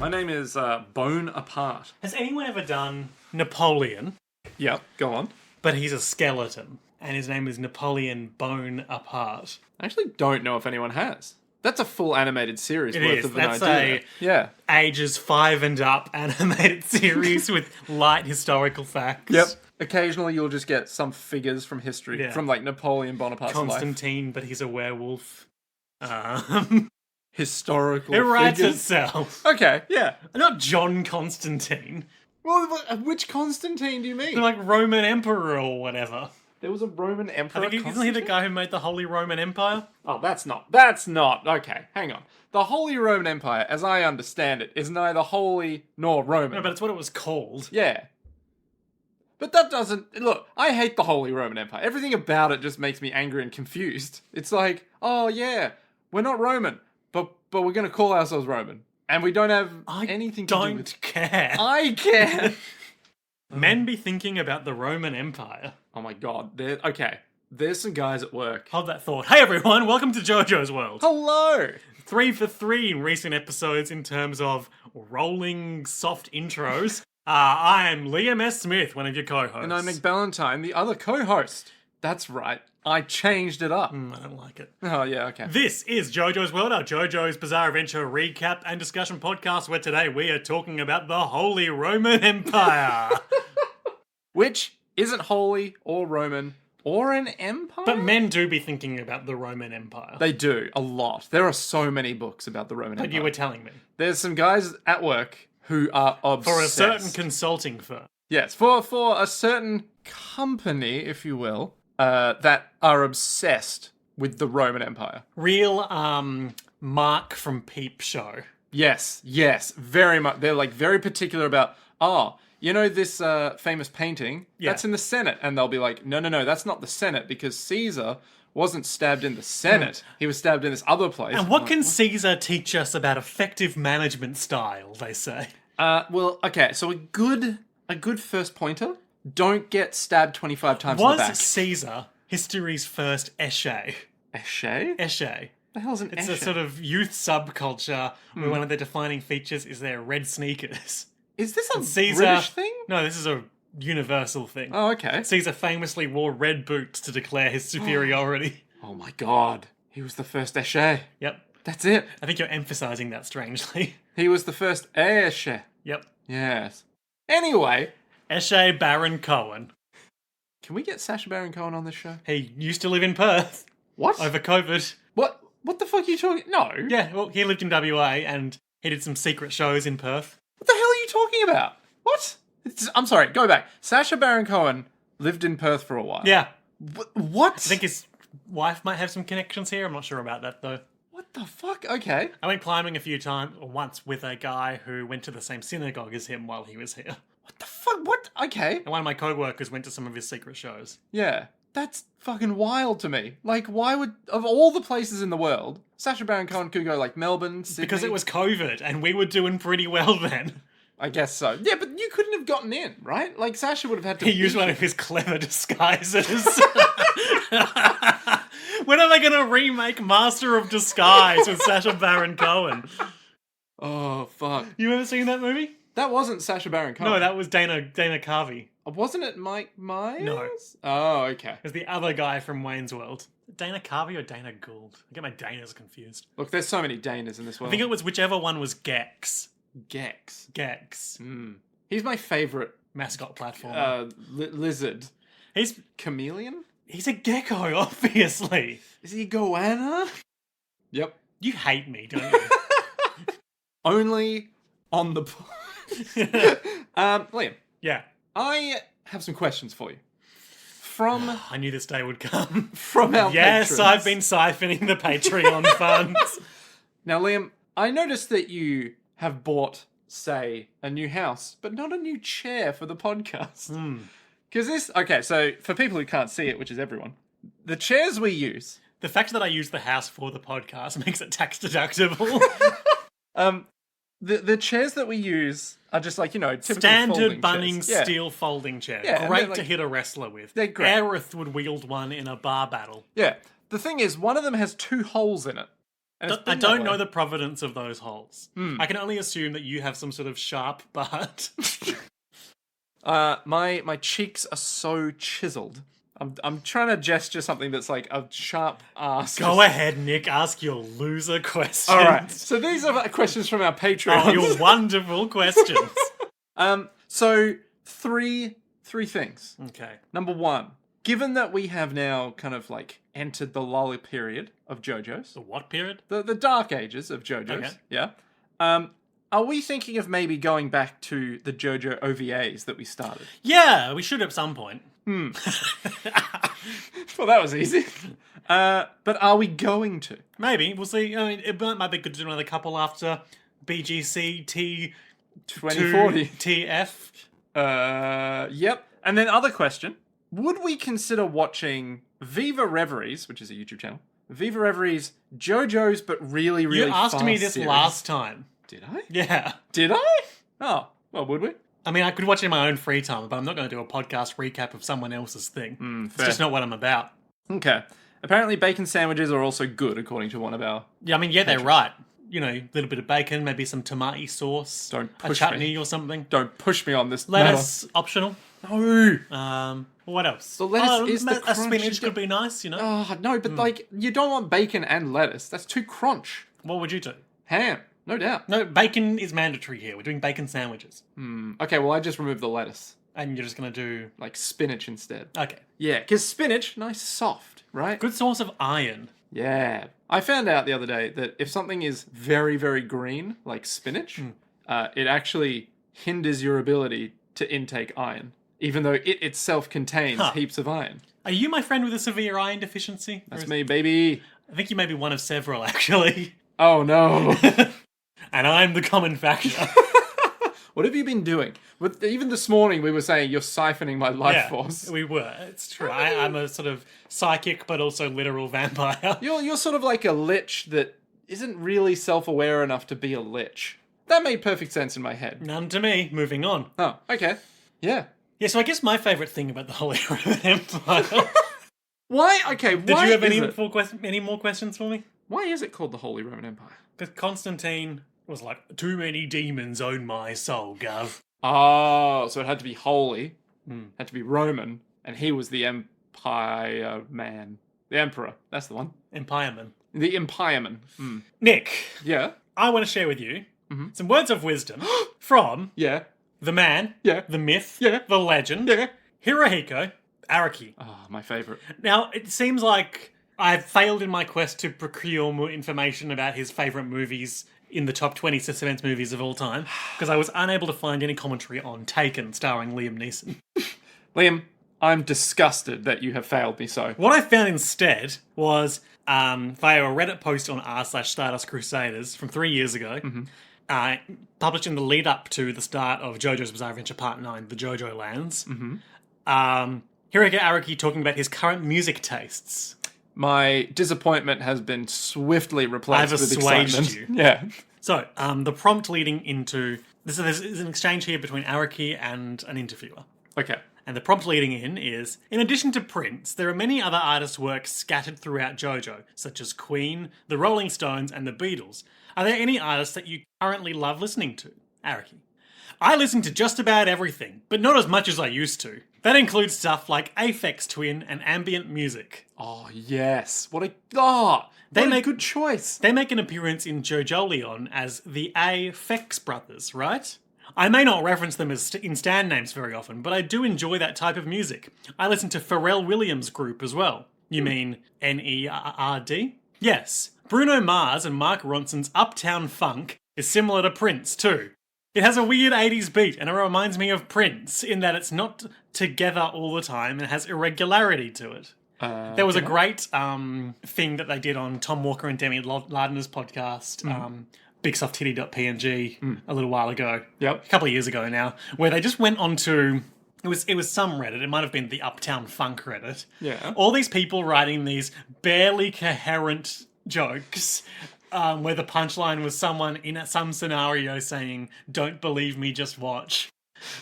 My name is Bone Apart. Has anyone ever done Napoleon, Yep, go on. but he's a skeleton, and his name is Napoleon Bone Apart? I actually don't know if anyone has. That's a full animated series It worth is. of an That's idea. Yeah. Ages 5 and up animated series with light historical facts. Yep. Occasionally you'll just get some figures from history, Yeah. from like Napoleon Bonaparte's life. Constantine, but he's a werewolf. Historical It writes figures. itself. Okay, yeah. Not John Constantine. Well, which Constantine do you mean? They're like Roman Emperor or whatever. There was a Roman emperor. I think isn't he the guy who made the Holy Roman Empire? Oh, that's not. Okay, hang on. The Holy Roman Empire, as I understand it, is neither holy nor Roman. No, but it's what it was called. Yeah. But that doesn't... Look, I hate the Holy Roman Empire. Everything about it just makes me angry and confused. It's like, oh yeah, we're not Roman, but we're going to call ourselves Roman. And we don't have anything to do with... Don't care. I care! Men be thinking about the Roman Empire. Oh my god. Okay. There's some guys at work. Hold that thought. Hey everyone, welcome to JoJo's World. Hello! 3 for 3 in recent episodes in terms of rolling soft intros. I'm Liam S. Smith, one of your co-hosts. And I'm Nick Ballantyne, the other co-host. That's right. I changed it up. I don't like it. Oh, yeah, okay. This is JoJo's World, our JoJo's Bizarre Adventure recap and discussion podcast, where today we are talking about the Holy Roman Empire. Which isn't holy or Roman or an empire. But men do be thinking about the Roman Empire. They do, a lot. There are so many books about the Roman Empire. But you were telling me. There's some guys at work who are obsessed. For a certain consulting firm. Yes, for a certain company, if you will, that are obsessed with the Roman Empire. Real, Mark from Peep Show. Yes, very much. They're like very particular about, you know this famous painting? Yeah. That's in the Senate. And they'll be like, no, that's not the Senate because Caesar wasn't stabbed in the Senate. He was stabbed in this other place. And what can Caesar teach us about effective management style, they say? Well, okay, so a good first pointer, don't get stabbed 25 times in the back. Was Caesar history's first esche? Esche? Esche. The hell's an It's esche? a sort of youth subculture where one of their defining features is their red sneakers. Is this a Caesar, British thing? No, this is a universal thing. Oh, okay. Caesar famously wore red boots to declare his superiority. Oh my god. He was the first esche. Yep. That's it. I think you're emphasizing that strangely. He was the first esche. Yep. Yes. Anyway. Esche Baron Cohen. Can we get Sacha Baron Cohen on this show? He used to live in Perth. What? Over COVID. What? What the fuck are you talking... No. Yeah, well, he lived in WA and he did some secret shows in Perth. What the hell are you talking about? What? I'm sorry, go back. Sacha Baron Cohen lived in Perth for a while. Yeah. What? I think his wife might have some connections here. I'm not sure about that, though. What the fuck? Okay. I went climbing a few times, or once, with a guy who went to the same synagogue as him while he was here. What the fuck? What? Okay. And one of my co-workers went to some of his secret shows. Yeah. That's fucking wild to me. Like, why would... Of all the places in the world, Sacha Baron Cohen could go, like, Melbourne, Sydney... Because it was COVID, and we were doing pretty well then. I guess so. Yeah, but you couldn't have gotten in, right? Like, Sacha would have had to... He used one of his clever disguises. When are they going to remake Master of Disguise with Sacha Baron Cohen? Oh, fuck. You ever seen that movie? That wasn't Sacha Baron Cohen. No, that was Dana Carvey. Wasn't it Mike Myers? No. Oh, okay. It was the other guy from Wayne's World. Dana Carvey or Dana Gould? I get my Danas confused. Look, there's so many Danas in this world. I think it was whichever one was Gex. Gex. Gex. He's my favourite... Mascot platformer. Lizard. He's Chameleon? a gecko, obviously. Is he a goanna? Yep. You hate me, don't you? Only on the... Liam. Yeah. I have some questions for you. From... I knew this day would come. From our Yes, patrons. I've been siphoning the Patreon funds. Now, Liam, I noticed that you have bought, say, a new house, but not a new chair for the podcast. Because this... Okay, so for people who can't see it, which is everyone, the chairs we use... The fact that I use the house for the podcast makes it tax deductible. The chairs that we use are just like, typical Standard folding Bunnings chairs. Yeah. steel folding chair. Yeah, and Great they're to like- hit a wrestler with. They're great. Aerith would wield one in a bar battle. Yeah. The thing is, one of them has 2 holes in it. And it's I been don't that know way. the provenance of those holes. I can only assume that you have some sort of sharp butt. My cheeks are so chiseled. I'm trying to gesture something that's like a sharp ass. Go ahead, Nick. Ask your loser questions. All right. So these are questions from our Patreon. Oh, your wonderful questions. So three things. Okay. Number one, given that we have now kind of like entered the lull period of JoJo's, The what period? the dark ages of JoJo's, Okay. yeah. Are we thinking of maybe going back to the JoJo OVAs that we started? Yeah, we should at some point. Well, that was easy. But are we going to? Maybe. We'll see. I mean, it might be good to do another couple after BGCT 2040. TF. Yep. And then other question. Would we consider watching Viva Reveries, which is a YouTube channel, Viva Reveries JoJo's, but really, really You asked fast me this series? last time. Did I? Yeah. Did I? Oh, well, would we? I mean, I could watch it in my own free time, but I'm not going to do a podcast recap of someone else's thing. It's fair. just not what I'm about. Okay. Apparently bacon sandwiches are also good, according to one of our... Yeah, I mean, yeah, they're right. You know, a little bit of bacon, maybe some tomato sauce, Don't a push chutney me. or something. Don't push me on this Lettuce, optional. matter. No. What else? The lettuce is the a crunch. spinach could be nice, you know? Oh, no, but like, you don't want bacon and lettuce. That's too crunch. What would you do? Ham. No doubt. No, bacon is mandatory here. We're doing bacon sandwiches. Okay, well, I just removed the lettuce. And you're just going to do... Like spinach instead. Okay. Yeah, because spinach, nice soft, right? Good source of iron. Yeah. I found out the other day that if something is very, very green, like spinach, it actually hinders your ability to intake iron, even though it itself contains heaps of iron. Are you my friend with a severe iron deficiency? That's me, baby. I think you may be one of several, actually. Oh, no. And I'm the common factor. What have you been doing? Even this morning, we were saying you're siphoning my life force. We were. It's true. I'm a sort of psychic, but also literal vampire. You're sort of like a lich that isn't really self-aware enough to be a lich. That made perfect sense in my head. None to me. Moving on. Oh, okay. Yeah. Yeah, so I guess my favourite thing about the Holy Roman Empire... Why? Okay, Did why you have is any, it? any more questions for me? Why is it called the Holy Roman Empire? Because Constantine was like, too many demons own my soul, Gov. Oh, so it had to be holy, had to be Roman, and he was the Empire man. The Emperor. That's the one. Empireman. The Empireman. Nick, Yeah. I want to share with you some words of wisdom from Yeah. the man, Yeah. the myth, Yeah. the legend, Yeah. Hirohiko Araki. Oh, my favourite. Now, it seems like I've failed in my quest to procure more information about his favourite movies in the top 20 suspense movies of all time, because I was unable to find any commentary on Taken, starring Liam Neeson. Liam, I'm disgusted that you have failed me so. What I found instead was via a Reddit post on r/Stardust Crusaders from 3 years ago, published in the lead up to the start of JoJo's Bizarre Adventure Part 9, the JoJo Lands. Hirohiko Araki talking about his current music tastes. My disappointment has been swiftly replaced I've with assuaged excitement. you. Yeah. So, the prompt leading into... There's an exchange here between Araki and an interviewer. Okay. And the prompt leading in is, in addition to Prince, there are many other artists' works scattered throughout JoJo, such as Queen, the Rolling Stones, and the Beatles. Are there any artists that you currently love listening to? Araki. I listen to just about everything, but not as much as I used to. That includes stuff like Aphex Twin and ambient music. Oh, yes. What a good choice. They make an appearance in JoJolion as the Aphex Brothers, right? I may not reference them as in stand names very often, but I do enjoy that type of music. I listen to Pharrell Williams' group as well. You mean Nerd? Yes. Bruno Mars and Mark Ronson's Uptown Funk is similar to Prince too. It has a weird 80s beat and it reminds me of Prince in that it's not together all the time and has irregularity to it. There was a great thing that they did on Tom Walker and Demi Lardner's podcast, BigSoftTitty.png, a little while ago. Yep. A couple of years ago now, where they just went on to... It was some Reddit. It might have been the Uptown Funk Reddit. Yeah. All these people writing these barely coherent jokes where the punchline was someone in some scenario saying, "Don't believe me, just watch."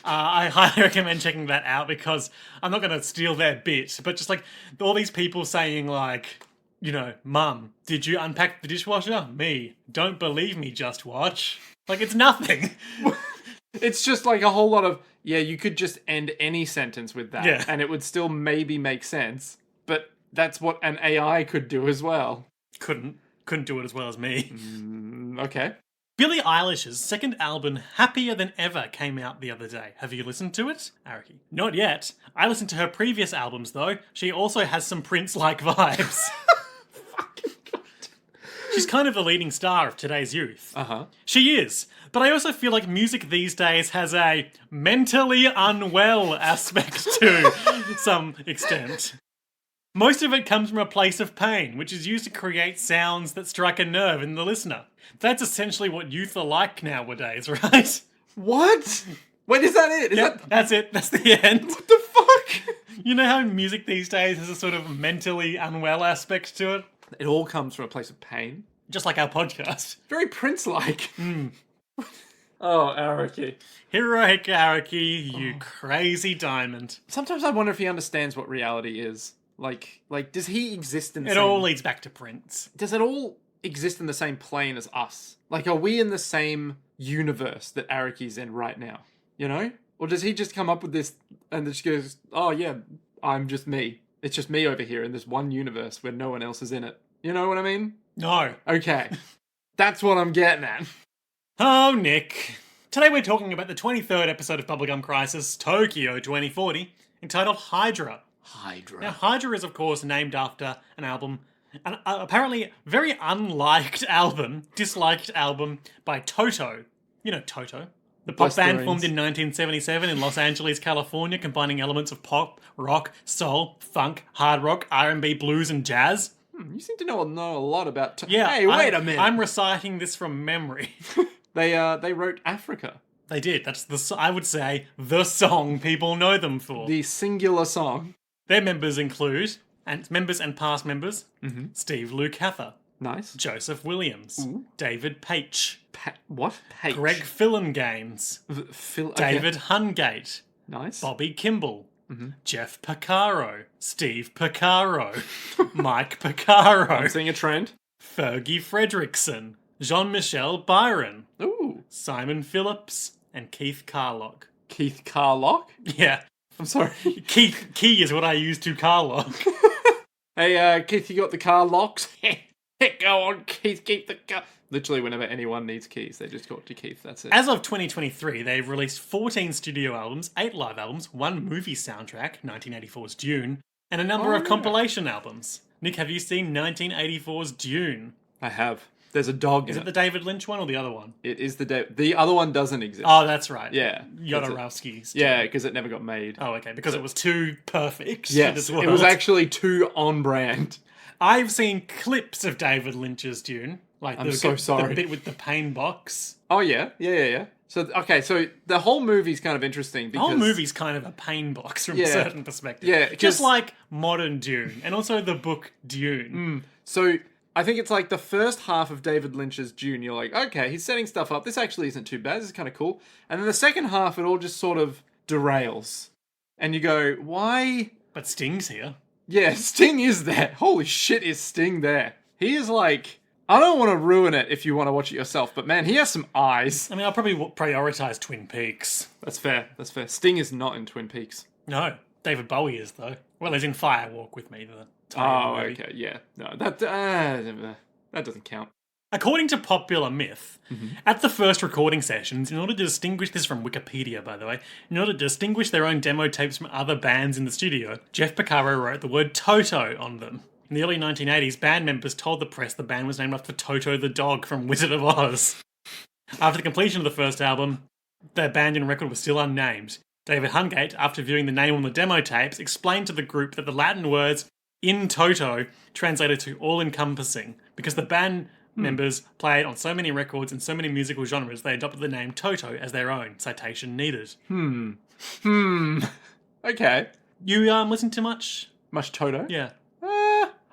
I highly recommend checking that out because I'm not going to steal their bit, but just like all these people saying like, You know, Mum, did you unpack the dishwasher? Me. Don't believe me, just watch. Like, it's nothing. It's just like a whole lot of, yeah, you could just end any sentence with that. Yeah. And it would still maybe make sense. But that's what an AI could do as well. Couldn't do it as well as me. Okay. Billie Eilish's second album, Happier Than Ever, came out the other day. Have you listened to it, Araki? Not yet. I listened to her previous albums, though. She also has some Prince-like vibes. Fucking God. She's kind of the leading star of today's youth. Uh-huh. She is. But I also feel like music these days has a mentally unwell aspect to some extent. Most of it comes from a place of pain, which is used to create sounds that strike a nerve in the listener. That's essentially what youth are like nowadays, right? What? Wait, is that it? That's it. That's the end. What the fuck? You know how music these days has a sort of mentally unwell aspect to it? It all comes from a place of pain. Just like our podcast. Very Prince-like. Oh, Araki. Heroic Araki, you crazy diamond. Sometimes I wonder if he understands what reality is. Like, does he exist in the It same... all leads back to Prince. Does it all exist in the same plane as us? Like, are we in the same universe that Araki's in right now? You know? Or does he just come up with this and just goes, oh yeah, I'm just me. It's just me over here in this one universe where no one else is in it. You know what I mean? No. Okay. That's what I'm getting at. Oh, Nick. Today we're talking about the 23rd episode of Bubblegum Crisis, Tokyo 2040, entitled Hydra. Hydra. Now, Hydra is, of course, named after an album, an apparently very unliked album, disliked album by Toto. You know Toto. The pop band formed in 1977 in Los Angeles, California, combining elements of pop, rock, soul, funk, hard rock, R&B, blues, and jazz. You seem to know a lot about... Yeah. Hey, wait a minute. I'm reciting this from memory. They wrote Africa. They did. That's I would say, the song people know them for. The singular song. Their members include, members and past members, Steve Lukather, Nice. Joseph Williams, David Paich, What? Page. Greg Fillengames, David Hungate, Nice. Bobby Kimball, Jeff Picaro, Steve Picaro, Mike Picaro, I'm seeing a trend. Fergie Fredrickson, Jean-Michel Byron, Ooh. Simon Phillips, and Keith Carlock. Keith Carlock? Yeah, I'm sorry. Key is what I use to Carlock. Hey, Keith, you got the car locks? Go on, Keith, keep the car... Literally, whenever anyone needs keys, they just talk to Keith, that's it. As of 2023, they've released 14 studio albums, 8 live albums, 1 movie soundtrack, 1984's Dune, and a number of compilation albums. Nick, have you seen 1984's Dune? I have. There's a dog Is in it the David Lynch one or the other one? It is the other one doesn't exist. Oh, that's right. Yeah. Jodorowsky's. Yeah, because it never got made. Oh, okay, because it was too perfect. for Yes, this it world. was actually too on brand. I've seen clips of David Lynch's Dune. Like I'm so sorry. The bit with the pain box. Oh, yeah. So, okay, so the whole movie's kind of interesting The because... whole movie's kind of a pain box from a certain perspective. Yeah, 'cause- just like modern Dune, and also the book Dune. So, I think it's like the first half of David Lynch's Dune, you're like, okay, he's setting stuff up. This actually isn't too bad. This is kind of cool. And then the second half, it all just sort of derails. And you go, why... But Sting's here. Yeah, Sting is there. Holy shit, is Sting there. He is like... I don't want to ruin it if you want to watch it yourself, but man, he has some eyes. I mean, I'll probably prioritize Twin Peaks. That's fair. Sting is not in Twin Peaks. No, David Bowie is, though. Well, he's in Fire Walk with Me, the Oh, movie. okay, yeah. No, that doesn't count. According to popular myth, at the first recording sessions, in order to distinguish this from Wikipedia, by the way, in order to distinguish their own demo tapes from other bands in the studio, Jeff Picaro wrote the word Toto on them. In the early 1980s, band members told the press the band was named after Toto the dog from Wizard of Oz. After the completion of the first album, their band and record was still unnamed. David Hungate, after viewing the name on the demo tapes, explained to the group that the Latin words in toto translated to all-encompassing. Because the band members played on so many records and so many musical genres, they adopted the name Toto as their own. Citation needed. Okay. You listen to much? Much Toto? Yeah.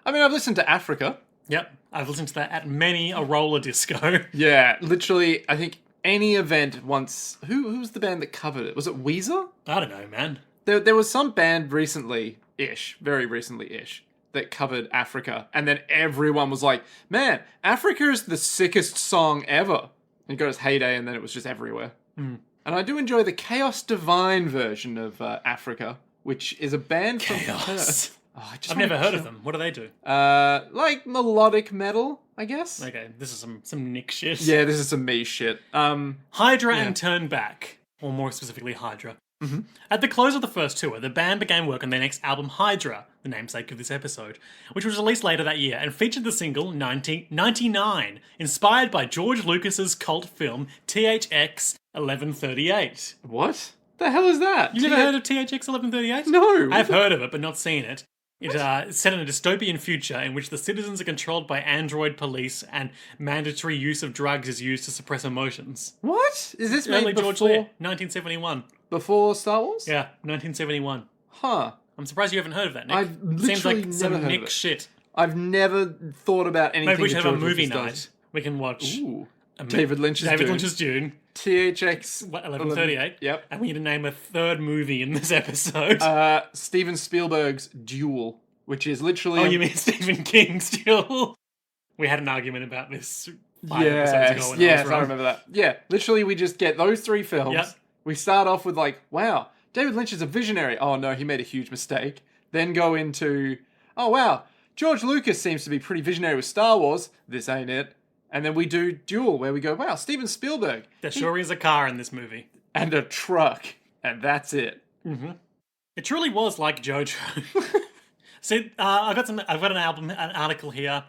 I mean, I've listened to Africa. Yep. I've listened to that at many a roller disco. Yeah, literally, I think any event once... Who was the band that covered it? Was it Weezer? I don't know, man. There was some band recently-ish, very recently-ish, that covered Africa, and then everyone was like, man, Africa is the sickest song ever. And it got its heyday, and then it was just everywhere. And I do enjoy the Chaos Divine version of Africa, which is a band from Perth. Oh, I've never heard of them. What do they do? Like melodic metal, I guess. Okay, this is some Nick shit. Yeah, this is some me shit. Hydra and Turn Back, or more specifically Hydra. At the close of the first tour, the band began work on their next album, Hydra, the namesake of this episode, which was released later that year and featured the single 1999, inspired by George Lucas's cult film THX 1138. What the hell is that? You never heard of THX 1138? No. I've heard of it, but not seen it. It's set in a dystopian future in which the citizens are controlled by android police and mandatory use of drugs is used to suppress emotions. What? Is this Early made George before, Lear, 1971. before Star Wars? Yeah, 1971. Huh. I'm surprised you haven't heard of that, Nick. I've Seems literally like some never heard Nick of it. shit. I've never thought about anything. Maybe we should that have a George movie Lucas night. does. We can watch Ooh. David Lynch's Dune. THX 1138. Yep. And we need to name a third movie in this episode. Steven Spielberg's Duel, which is literally... Oh, you mean Stephen King still? We had an argument about this 5 episodes ago when I was wrong. I remember that. Yeah, literally we just get those 3 films. Yep. We start off with like, wow, David Lynch is a visionary. Oh no, he made a huge mistake. Then go into, oh wow, George Lucas seems to be pretty visionary with Star Wars. This ain't it. And then we do Duel, where we go, wow, Steven Spielberg. There sure is a car in this movie. And a truck. And that's it. It truly was like JoJo. See, I've got an article here.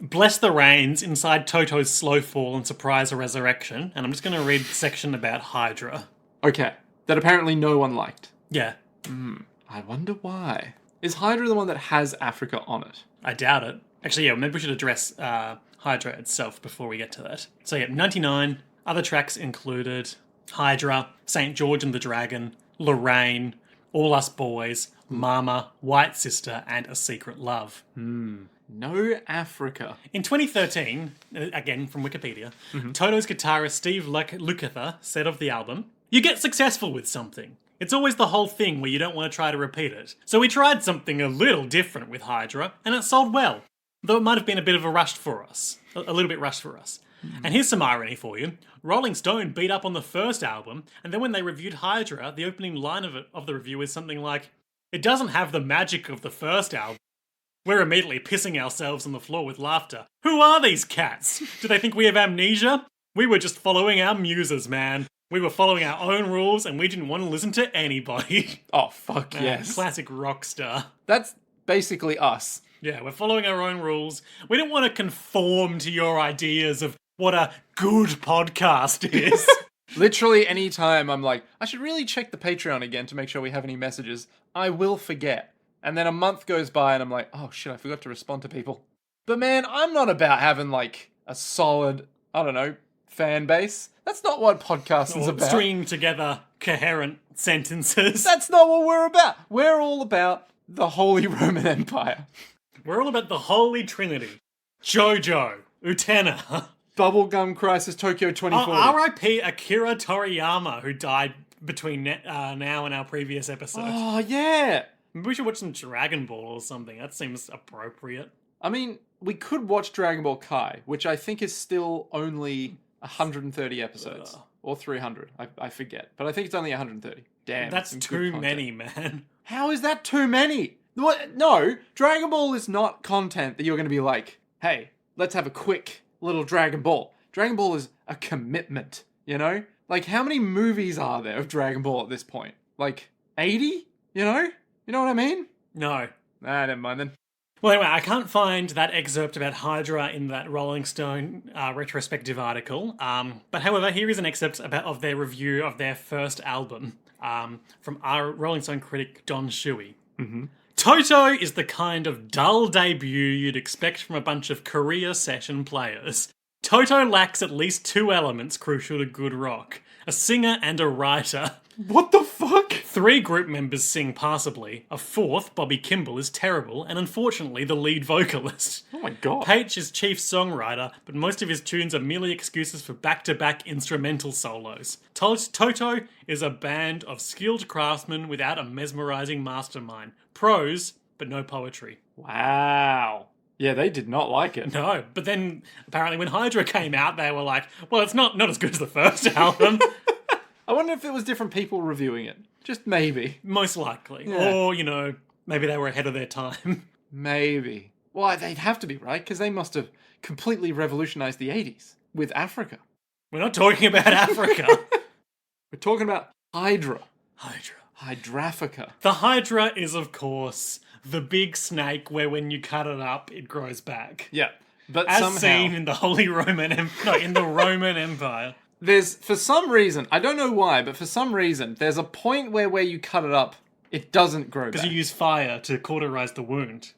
Bless the Rains, Inside Toto's Slow Fall and Surprise Resurrection. And I'm just going to read a section about Hydra. Okay. That apparently no one liked. Yeah. I wonder why. Is Hydra the one that has Africa on it? I doubt it. Actually, yeah, maybe we should address Hydra itself before we get to that. So yeah, 99. Other tracks included Hydra, St. George and the Dragon, Lorraine, All Us Boys, Mama, White Sister, and A Secret Love. No Africa. In 2013, again from Wikipedia, Toto's guitarist Steve Lukather said of the album, "You get successful with something. It's always the whole thing where you don't want to try to repeat it. So we tried something a little different with Hydra, and it sold well. Though it might have been a bit of a rush for us. A little bit rushed for us. And here's some irony for you. Rolling Stone beat up on the first album, and then when they reviewed Hydra, the opening line of the review is something like, it doesn't have the magic of the first album. We're immediately pissing ourselves on the floor with laughter. Who are these cats? Do they think we have amnesia? We were just following our muses, man. We were following our own rules, and we didn't want to listen to anybody." Oh, fuck yes. Classic rock star. That's basically us. Yeah, we're following our own rules. We don't want to conform to your ideas of what a good podcast is. Literally any time I'm like, I should really check the Patreon again to make sure we have any messages, I will forget. And then a month goes by and I'm like, oh shit, I forgot to respond to people. But man, I'm not about having like a solid, I don't know, fan base. That's not what podcasting's about. Stringing together coherent sentences. That's not what we're about. We're all about the Holy Roman Empire. We're all about the Holy Trinity. JoJo, Utena. Bubblegum Crisis Tokyo 2040. R.I.P. Akira Toriyama, who died between now and our previous episode. Oh, yeah. Maybe we should watch some Dragon Ball or something. That seems appropriate. I mean, we could watch Dragon Ball Kai, which I think is still only 130 episodes. Or 300. I forget. But I think it's only 130. Damn. That's too many, man. How is that too many? What? No, Dragon Ball is not content that you're going to be like, hey, let's have a quick little Dragon Ball. Dragon Ball is a commitment, you know? Like, how many movies are there of Dragon Ball at this point? Like, 80? You know? You know what I mean? No. Never mind then. Well, anyway, I can't find that excerpt about Hydra in that Rolling Stone retrospective article. But however, here is an excerpt of their review of their first album from our Rolling Stone critic Don Shuey. Toto is the kind of dull debut you'd expect from a bunch of career session players. Toto lacks at least 2 elements crucial to good rock: a singer and a writer. What the fuck? 3 group members sing passably. A 4th, Bobby Kimball, is terrible, and unfortunately the lead vocalist. Oh my god. Page is chief songwriter, but most of his tunes are merely excuses for back-to-back instrumental solos. Toto is a band of skilled craftsmen without a mesmerizing mastermind. Pros, but no poetry. Wow. Yeah, they did not like it. No, but then apparently when Hydra came out, they were like, well, it's not as good as the first album. I wonder if it was different people reviewing it. Just maybe. Most likely. Yeah. Or, maybe they were ahead of their time. Maybe. Well, they'd have to be, right? Because they must have completely revolutionized the 80s with Africa. We're not talking about Africa. We're talking about Hydra. Hydra. Hydrafica. The Hydra is, of course, the big snake where when you cut it up, it grows back. Yeah. But As somehow, seen in the in the Roman Empire. there's, for some reason, I don't know why, but for some reason, there's a point where you cut it up, it doesn't grow back. Because you use fire to cauterize the wound.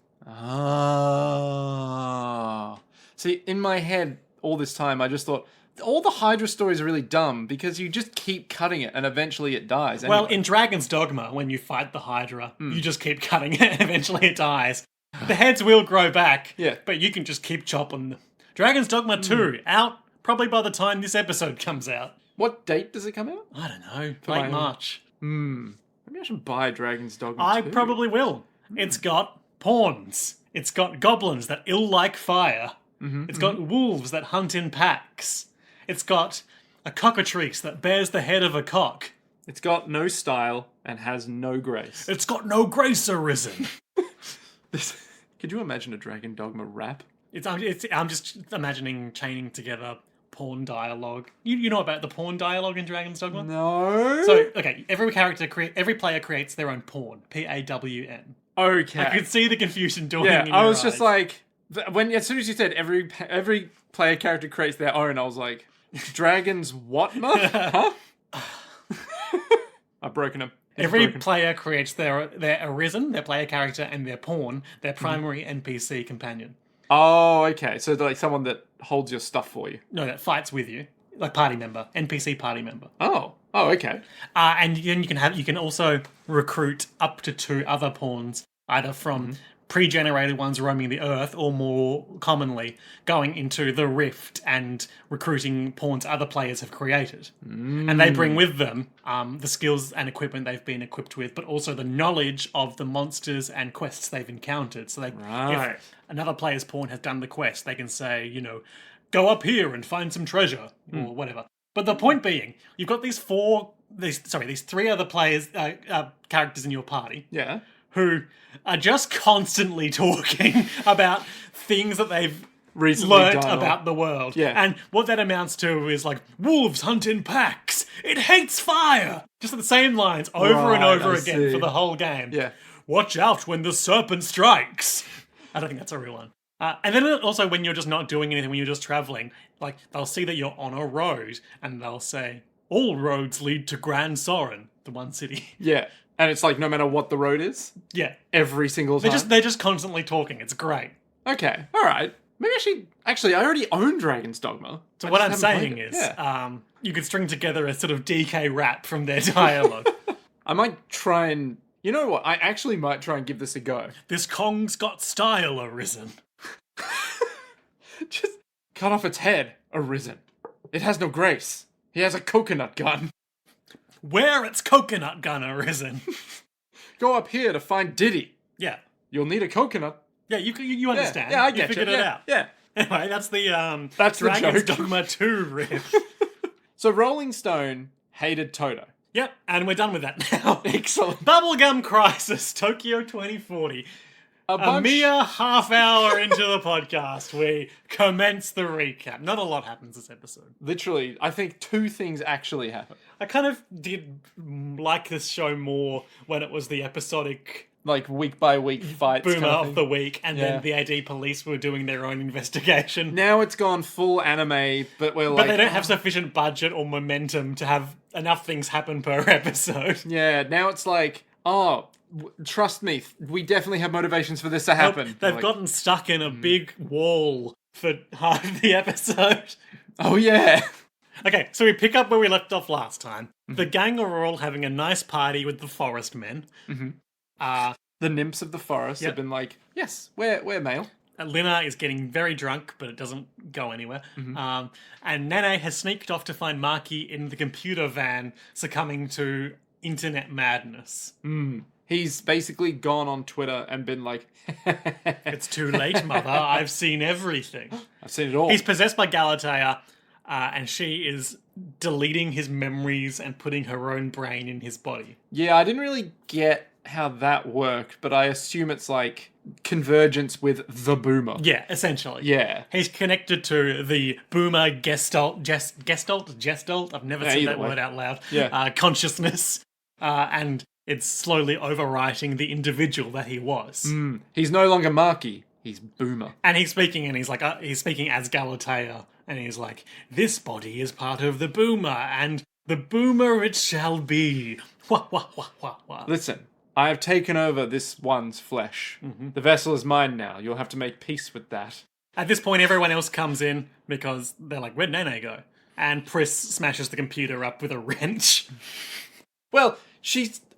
Ah. See, in my head, all this time, I just thought, all the Hydra stories are really dumb because you just keep cutting it and eventually it dies. Well, anyway. in Dragon's Dogma, when you fight the Hydra, you just keep cutting it and eventually it dies. The heads will grow back, Yeah. but you can just keep chopping them. Dragon's Dogma 2, out probably by the time this episode comes out. What date does it come out? I don't know, my late own- March. Maybe I should buy Dragon's Dogma I 2. probably will. It's got pawns. It's got goblins that ill like fire. It's got wolves that hunt in packs. It's got a cockatrice that bears the head of a cock. It's got no style and has no grace. It's got no grace arisen. Could you imagine a Dragon Dogma rap? I'm just imagining chaining together porn dialogue. You know about the porn dialogue in Dragon's Dogma? No. So, okay, every player creates their own pawn. PAWN. Okay. I could see the confusion dawning Yeah, in I your was just eyes. like, as soon as you said every player character creates their own, I was like, dragons what? Huh? I've broken him. Every player creates their arisen, their player character, and their pawn, their primary NPC companion. Oh, okay. So they're like someone that holds your stuff for you. No, that fights with you, like party member, NPC party member. Oh, okay. And then you can also recruit up to 2 other pawns, either from pre-generated ones roaming the Earth, or more commonly going into the Rift and recruiting pawns other players have created. And they bring with them the skills and equipment they've been equipped with, but also the knowledge of the monsters and quests they've encountered. So if another player's pawn has done the quest, they can say, go up here and find some treasure, or whatever. But the point being, you've got these 3 other players, characters in your party. Yeah. Who are just constantly talking about things that they've Recently learnt done about the world. Yeah. And what that amounts to is like, wolves hunt in packs. It hates fire. Just the same lines over and over I again see. for the whole game. Yeah. Watch out when the serpent strikes. I don't think that's a real one. And then also when you're just not doing anything, when you're just traveling, like they'll see that you're on a road and they'll say, all roads lead to Grand Soren, the one city. Yeah. And it's like no matter what the road is, Yeah. every single time. They're just constantly talking. It's great. Okay. All right. Maybe actually, I already own Dragon's Dogma. So I what just I'm haven't saying played it. is, Yeah. you could string together a sort of DK rap from their dialogue. I might try and. You know what? I actually might try and give this a go. This Kong's got style arisen. Just cut off its head, arisen. It has no grace. He has a coconut gun. Where its coconut gun arisen. Go up here to find Diddy. Yeah. You'll need a coconut. Yeah, you understand. Yeah, I you get figured you. it Yeah, out. yeah. Anyway, that's the That's the Dragon's joke. Dogma 2 riff. So Rolling Stone hated Toto. Yep, and we're done with that now. Excellent. Bubblegum Crisis, Tokyo 2040. A mere half hour into the podcast, we commence the recap. Not a lot happens this episode. Literally, I think 2 things actually happen. I kind of did like this show more when it was the episodic Like week by week fights. boomer kind of of the thing. week, and Yeah. then the AD police were doing their own investigation. Now it's gone full anime, but we're But like. they don't have sufficient budget or momentum to have enough things happen per episode. Yeah, now it's like, trust me, we definitely have motivations for this to happen. They've Like, gotten stuck in a big wall for half of the episode. oh yeah. Okay, so we pick up where we left off last time. The gang are all having a nice party with the forest men. The nymphs of the forest Yep. have been like, yes, we're male. Lina is getting very drunk, but it doesn't go anywhere. And Nene has sneaked off to find Maki in the computer van, succumbing to internet madness. He's basically gone on Twitter and been like, It's too late, mother. I've seen everything. I've seen it all. He's possessed by Galatea, and she is deleting his memories and putting her own brain in his body. Yeah, I didn't really get how that worked, but I assume it's like convergence with the Boomer. Yeah, essentially. Yeah. He's connected to the Boomer Gestalt, I've never said either that way. word out loud. Yeah. Consciousness, and it's slowly overwriting the individual that he was. He's no longer Marky. He's Boomer. And he's speaking, and he's speaking as Galatea, and he's like, "This body is part of the Boomer, and the Boomer it shall be." Wah, wah, wah, wah, wah. Listen, I have taken over this one's flesh. The vessel is mine now. You'll have to make peace with that. At this point, everyone else comes in because they're like, "Where'd Nene go?" And Pris smashes the computer up with a wrench. Well,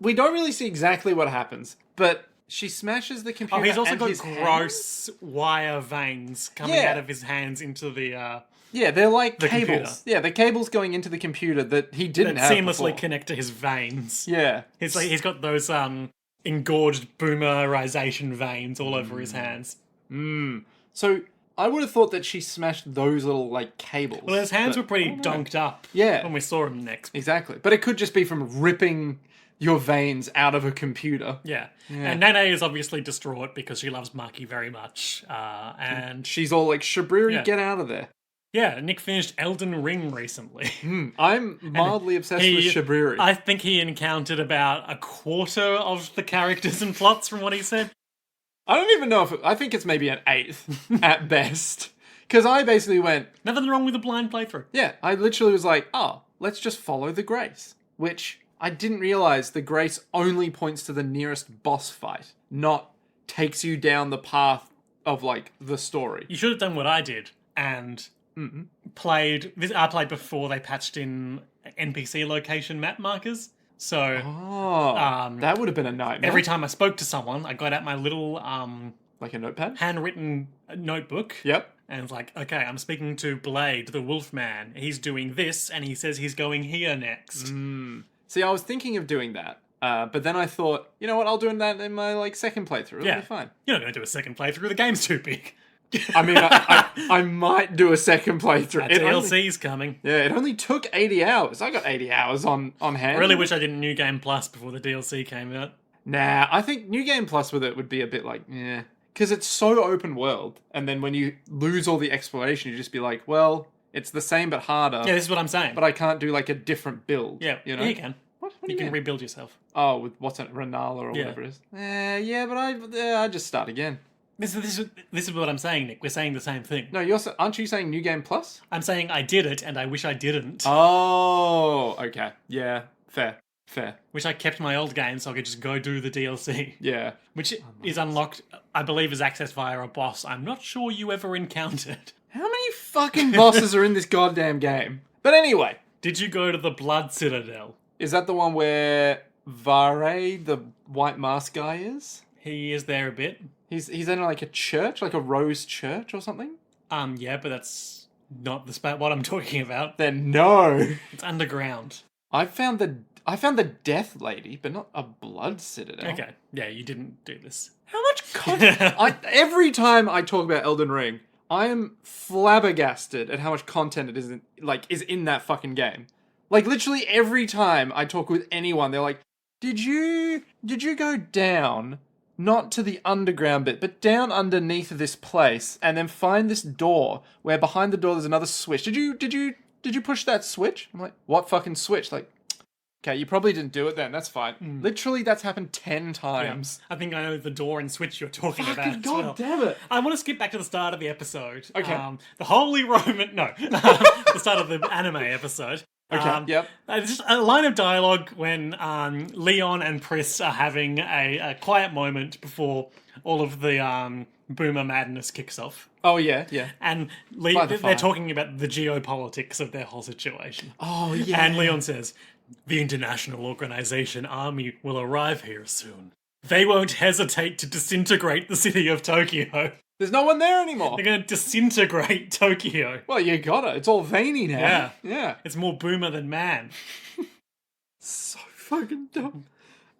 we don't really see exactly what happens, but she smashes the computer. Oh, he's also and got his gross wire veins coming Yeah. out of his hands into the Yeah, they're like The cables. computer. Yeah, the cables going into the computer that he didn't that have seamlessly before. connect to his veins. Yeah. He's got those engorged boomerization veins all over his hands. So I would have thought that she smashed those little like cables. Well, his hands but were pretty I don't know. donked up Yeah. when we saw him next. Exactly. But it could just be from ripping your veins out of a computer. Yeah. And Nene is obviously distraught because she loves Maki very much. And She's all like, Shabriri, Yeah. get out of there. yeah, Nick finished Elden Ring recently. I'm mildly obsessed with Shabriri. I think he encountered about a quarter of the characters and plots from what he said. I don't even know if I think it's maybe an eighth at best. Because I basically went, Nothing wrong with a blind playthrough. yeah, I literally was like, oh, let's just follow the grace. Which I didn't realize the grace only points to the nearest boss fight, not takes you down the path of like the story. You should have done what I did and played. I played before they patched in NPC location map markers. So Oh, that would have been a nightmare. every time I spoke to someone, I got out my little Like a notepad? handwritten notebook. Yep. And it's like, okay, I'm speaking to Blade, the Wolfman. He's doing this, and he says he's going here next. See, I was thinking of doing that, but then I thought, you know what, I'll do that in my like second playthrough. It'll be fine. You're not going to do a second playthrough. The game's too big. I mean, I might do a second playthrough. That DLC's coming. Yeah, it only took 80 hours. I got 80 hours on hand. I really wish I did New Game Plus before the DLC came out. Nah, I think New Game Plus with it would be a bit like, yeah. Because it's so open world, and then when you lose all the exploration, you just be like, well, it's the same but harder. Yeah, this is what I'm saying. But I can't do like a different build. yeah, you know? you can. What do You you can mean? rebuild yourself. Oh, with what's it, Renala or Yeah. whatever it is. Yeah, but I just start again. This is what I'm saying, Nick. We're saying the same thing. No, aren't you saying New Game Plus? I'm saying I did it, and I wish I didn't. Oh, okay. Yeah, fair. Wish I kept my old game so I could just go do the DLC. Yeah. Which is unlocked, I believe, is accessed via a boss I'm not sure you ever encountered. How many fucking bosses are in this goddamn game? But anyway, Did you go to the Blood Citadel? is that the one where Vare, the white mask guy, is? He is there a bit. He's in like a church, like a rose church or something? Yeah, but that's not the spot what I'm talking about. Then no. It's underground. I found the Death Lady, but not a Blood Citadel. Okay, yeah, you didn't do this. How much content? Every time I talk about Elden Ring, I am flabbergasted at how much content is in that fucking game. Like literally every time I talk with anyone, they're like, "Did you go down, not to the underground bit, but down underneath this place, and then find this door where behind the door there's another switch? Did you push that switch?" I'm like, "What fucking switch?" Like, okay, you probably didn't do it then. That's fine. Literally, that's happened 10 times. I think I know the door and switch you're talking about Fucking as God well. damn it. I want to skip back to the start of the episode. Okay. The Holy Roman... No. The start of the anime episode. Okay, yep. Just a line of dialogue when Leon and Pris are having a quiet moment before all of the boomer madness kicks off. Oh, yeah. And By the fire. they're talking about the geopolitics of their whole situation. Oh, yeah. And Leon says, "The International Organization Army will arrive here soon. They won't hesitate to disintegrate the city of Tokyo. There's no one there anymore. They're going to disintegrate Tokyo. Well, you got it. It's all veiny now. Yeah. Yeah. It's more boomer than man." So fucking dumb.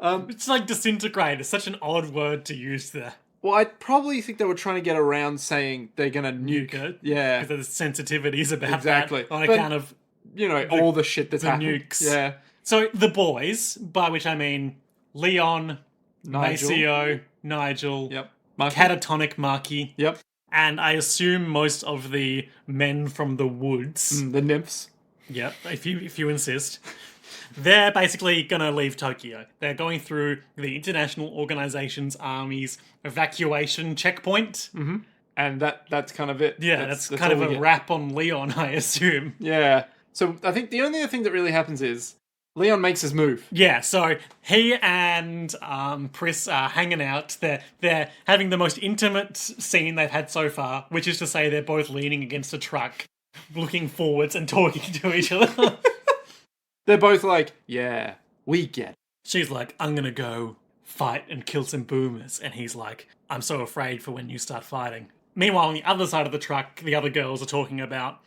It's like disintegrate. It's such an odd word to use there. Well, I probably think they were trying to get around saying they're gonna nuke it. Yeah, Because there's sensitivities about exactly. that on But, account of all the shit that's the happened. nukes. Yeah, So the boys, by which I mean Leon, Nigel. Maceo, Nigel, Yep. Marky? catatonic Marky, Yep. and I assume most of the men from the woods. The nymphs. Yep, if you insist. They're basically going to leave Tokyo. They're going through the International Organization's Army's evacuation checkpoint. Mm-hmm. And that's kind of it. Yeah, that's kind of a wrap on Leon, I assume. Yeah. So I think the only other thing that really happens is Leon makes his move. Yeah, so he and Pris are hanging out. They're having the most intimate scene they've had so far, which is to say they're both leaning against a truck, looking forwards and talking to each other. They're both like, yeah, we get it. She's like, I'm gonna go fight and kill some boomers. And he's like, I'm so afraid for when you start fighting. Meanwhile, on the other side of the truck, the other girls are talking about,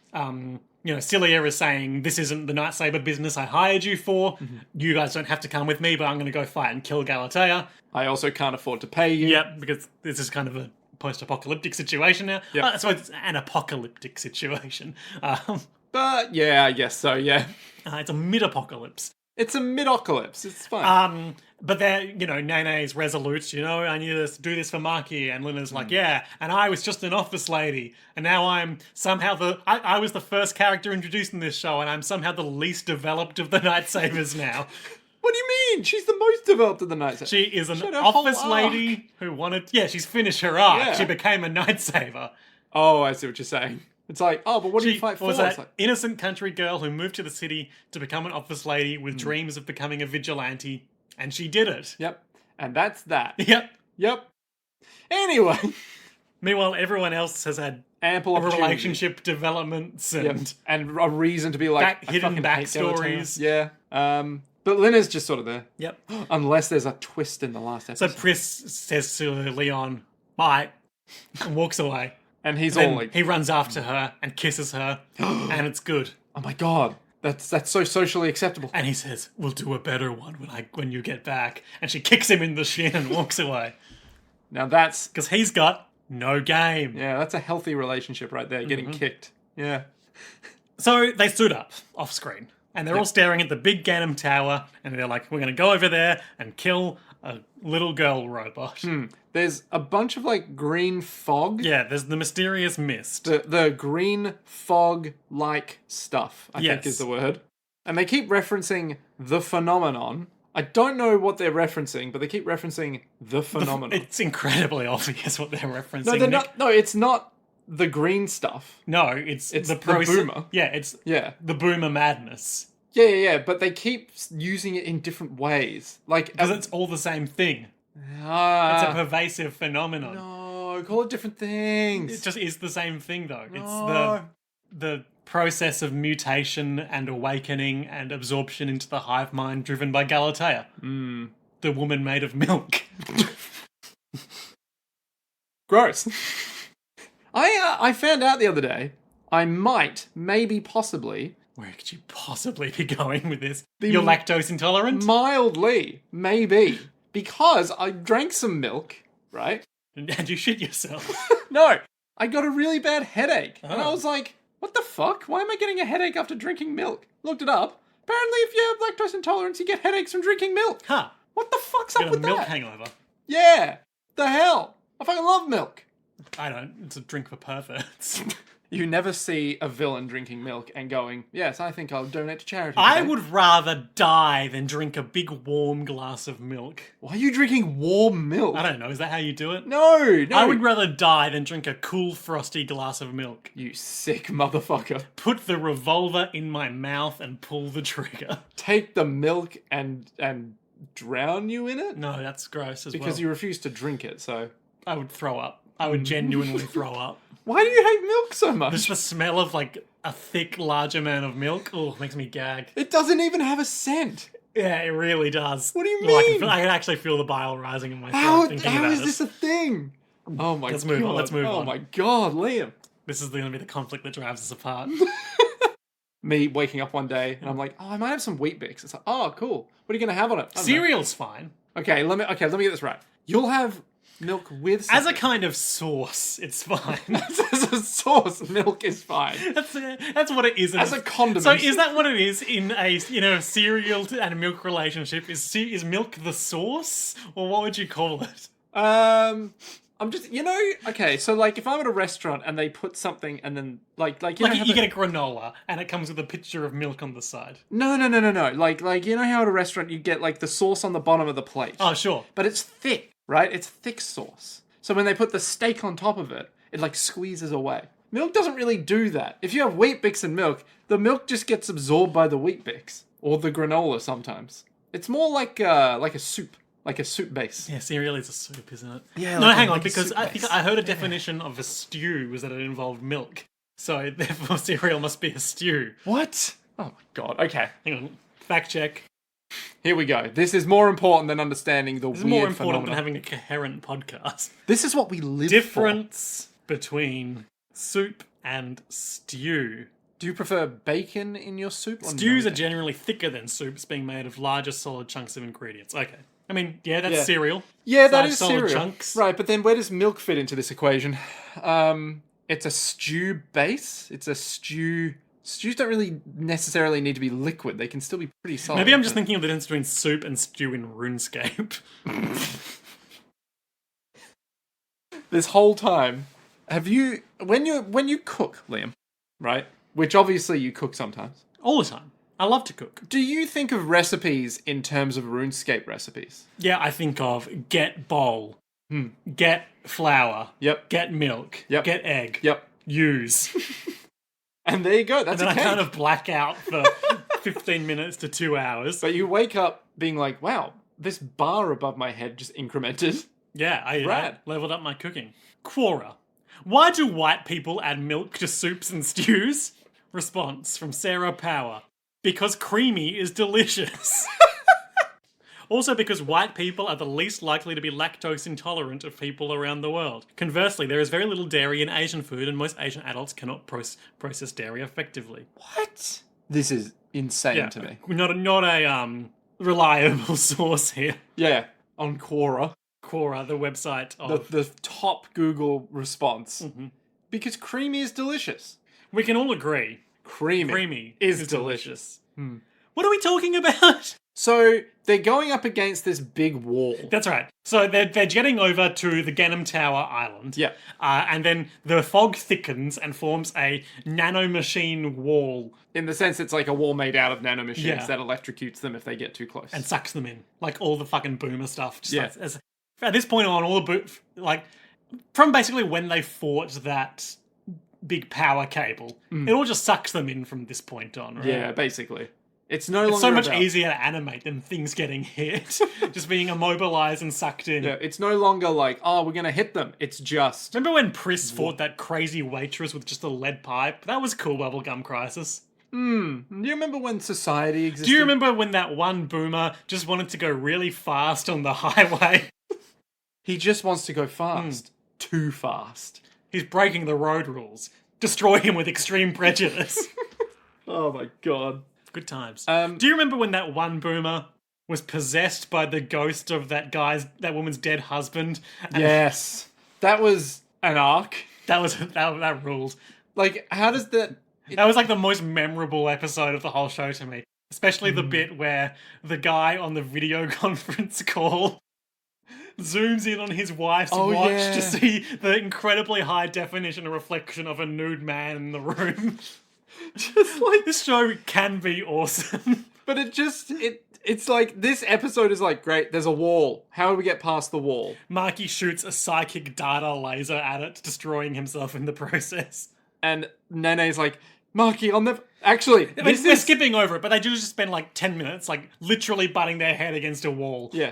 Celia is saying, this isn't the Nightsaber business I hired you for. Mm-hmm. You guys don't have to come with me, but I'm gonna go fight and kill Galatea. I also can't afford to pay you. Yep, because this is kind of a post-apocalyptic situation now. Yep. So it's an apocalyptic situation. But yeah, I guess so, yeah. It's a mid-apocalypse. It's a mid-apocalypse. It's fine. But they're, Nene's resolute, I need to do this for Marky. And Lina's like, yeah, and I was just an office lady. And now I'm somehow I was the first character introduced in this show, and I'm somehow the least developed of the Nightsabers now. What do you mean? She's the most developed of the Nightsabers. She is an office lady who wanted... Yeah, she's finished her arc. Yeah. She became a Nightsaber. Oh, I see what you're saying. It's like, oh, but what do you fight for? Was that like, innocent country girl who moved to the city to become an office lady with dreams of becoming a vigilante, and she did it. Yep. And that's that. Yep. Anyway. Meanwhile, everyone else has had ample relationship developments and a reason to be like hidden backstories. Yeah. But Lina's just sort of there. Yep. Unless there's a twist in the last episode. So Pris says to Leon, bye, and walks away. And he's all like... He runs after her and kisses her, and it's good. Oh my god. That's so socially acceptable. And he says, we'll do a better one when you get back. And she kicks him in the shin and walks away. Now that's... Because he's got no game. Yeah, that's a healthy relationship right there, getting kicked. Yeah. So they stood up off screen. And they're all staring at the big Ganem Tower. And they're like, we're going to go over there and kill a little girl robot. There's a bunch of like green fog. Yeah, there's the mysterious mist. The green fog-like stuff, I think is the word. And they keep referencing the phenomenon. I don't know what they're referencing, but they keep referencing the phenomenon. It's incredibly obvious what they're referencing. No, they're not. No, it's not the green stuff. No, it's the boomer. Yeah, it's the boomer madness. Yeah, but they keep using it in different ways. Like, because it's all the same thing. It's a pervasive phenomenon. No, call it different things. It just is the same thing, though. No. It's the process of mutation and awakening and absorption into the hive mind driven by Galatea. The woman made of milk. Gross. I found out the other day, I might, maybe, possibly... Where could you possibly be going with this? You're lactose intolerant? Mildly, maybe. Because I drank some milk, right? And you shit yourself. No, I got a really bad headache. Oh. And I was like, what the fuck? Why am I getting a headache after drinking milk? Looked it up. Apparently, if you have lactose intolerance, you get headaches from drinking milk. Huh. What the fuck's up with that? Milk hangover. Yeah. The hell? I fucking love milk. I don't. It's a drink for perverts. You never see a villain drinking milk and going, yes, I think I'll donate to charity. I would rather die than drink a big warm glass of milk. Why are you drinking warm milk? I don't know. Is that how you do it? No. I would rather die than drink a cool, frosty glass of milk. You sick motherfucker. Put the revolver in my mouth and pull the trigger. Take the milk and drown you in it? No, that's gross as well. Because you refuse to drink it, so... I would throw up. I would genuinely throw up. Why do you hate milk so much? Just the smell of, like, a thick, large amount of milk, makes me gag. It doesn't even have a scent. Yeah, it really does. What do you mean? I can actually feel the bile rising in my throat thinking about it. How is this a thing? Oh my god. Let's move on. Oh my god, Liam. This is going to be the conflict that drives us apart. Me waking up one day and I'm like, I might have some Wheat Bix. It's like, oh, cool. What are you going to have on it? Cereal's fine. Okay, let me get this right. You'll have milk with As a something. kind of sauce, it's fine. As a sauce, milk is fine. That's what it is. As a condiment. So is that what it is in a cereal and a milk relationship? Is milk the sauce, or what would you call it? I'm just, okay, so like if I'm at a restaurant and they put something and then like you know how You get a granola and it comes with a picture of milk on the side. No. Like you know how at a restaurant you get like the sauce on the bottom of the plate. Oh, sure. But it's thick, right? It's thick sauce. So when they put the steak on top of it, it like squeezes away. Milk doesn't really do that. If you have Wheat Bix and milk, the milk just gets absorbed by the Wheat Bix or the granola sometimes. It's more like a soup. Like a soup base. Yeah, cereal is a soup, isn't it? Yeah. No, like hang on, like a because soup I base. think I heard a definition of a stew was that it involved milk. So therefore cereal must be a stew. What? Oh my god. Okay. Hang on. Fact check. Here we go. This is more important than understanding the This is weird more important than phenomena. having a coherent podcast. This is what we live Difference between soup and stew. for. Do you prefer bacon in your soup? Or Stews no are generally thicker than soups, being made of larger solid chunks of ingredients. Okay. I mean, yeah, that's cereal. Yeah, that Large is solid cereal. chunks. Right, but then where does milk fit into this equation? It's a stew base. It's a stew. Stews don't really necessarily need to be liquid. They can still be pretty solid. Maybe I'm just thinking of the difference between soup and stew in RuneScape. This whole time, have you when you cook, Liam, right? Which obviously you cook sometimes. All the time. I love to cook. Do you think of recipes in terms of RuneScape recipes? Yeah, I think of get bowl, get flour, Yep. get milk, Yep. get egg, Yep. use. And there you go. And That's then a I cake. kind of black out for 15 minutes to 2 hours. But you wake up being like, wow, this bar above my head just incremented. Yeah, I Rad. leveled up my cooking. Quora. Why do white people add milk to soups and stews? Response from Sarah Power. Because creamy is delicious. Also because white people are the least likely to be lactose intolerant of people around the world. Conversely, there is very little dairy in Asian food and most Asian adults cannot process dairy effectively. What? This is insane to me. Not a reliable source here. Yeah, on Quora, Quora, the website of... the top Google response. Because creamy is delicious. We can all agree. Creamy is delicious. What are we talking about? So they're going up against this big wall. That's right. So they're jetting over to the Ganem Tower Island. Yeah. And then the fog thickens and forms a nanomachine wall In the sense it's like a wall made out of nanomachines Yeah. that electrocutes them if they get too close. and sucks them in. Like all the fucking boomer stuff. Just Yeah. at this point on, all the from basically when they fought that big power cable, it all just sucks them in from this point on, right? yeah, basically. It's no longer It's so much about- easier to animate than things getting hit. Just being immobilized and sucked in. Yeah, it's no longer like, oh, we're gonna hit them. It's just Remember when Pris fought that crazy waitress with just a lead pipe? That was cool, Bubblegum Crisis. Do you remember when society existed? Do you remember when that one boomer just wanted to go really fast on the highway? He just wants to go fast. Too fast. He's breaking the road rules. Destroy him with extreme prejudice. Oh my god. Good times. Um, Do you remember when that one boomer was possessed by the ghost of that woman's dead husband? And Yes. That was an arc. that ruled. Like, how does that... That was like the most memorable episode of the whole show to me. Especially the bit where the guy on the video conference call zooms in on his wife's Oh, watch yeah. to see the incredibly high definition reflection of a nude man in the room. Just like... This show can be awesome. But it's like, this episode is like, great, there's a wall. How do we get past the wall? Marky shoots a psychic data laser at it, destroying himself in the process. And Nene's like, Marky, I'll never... Actually, We're skipping over it, but they do just spend like 10 minutes, like literally butting their head against a wall. Yeah.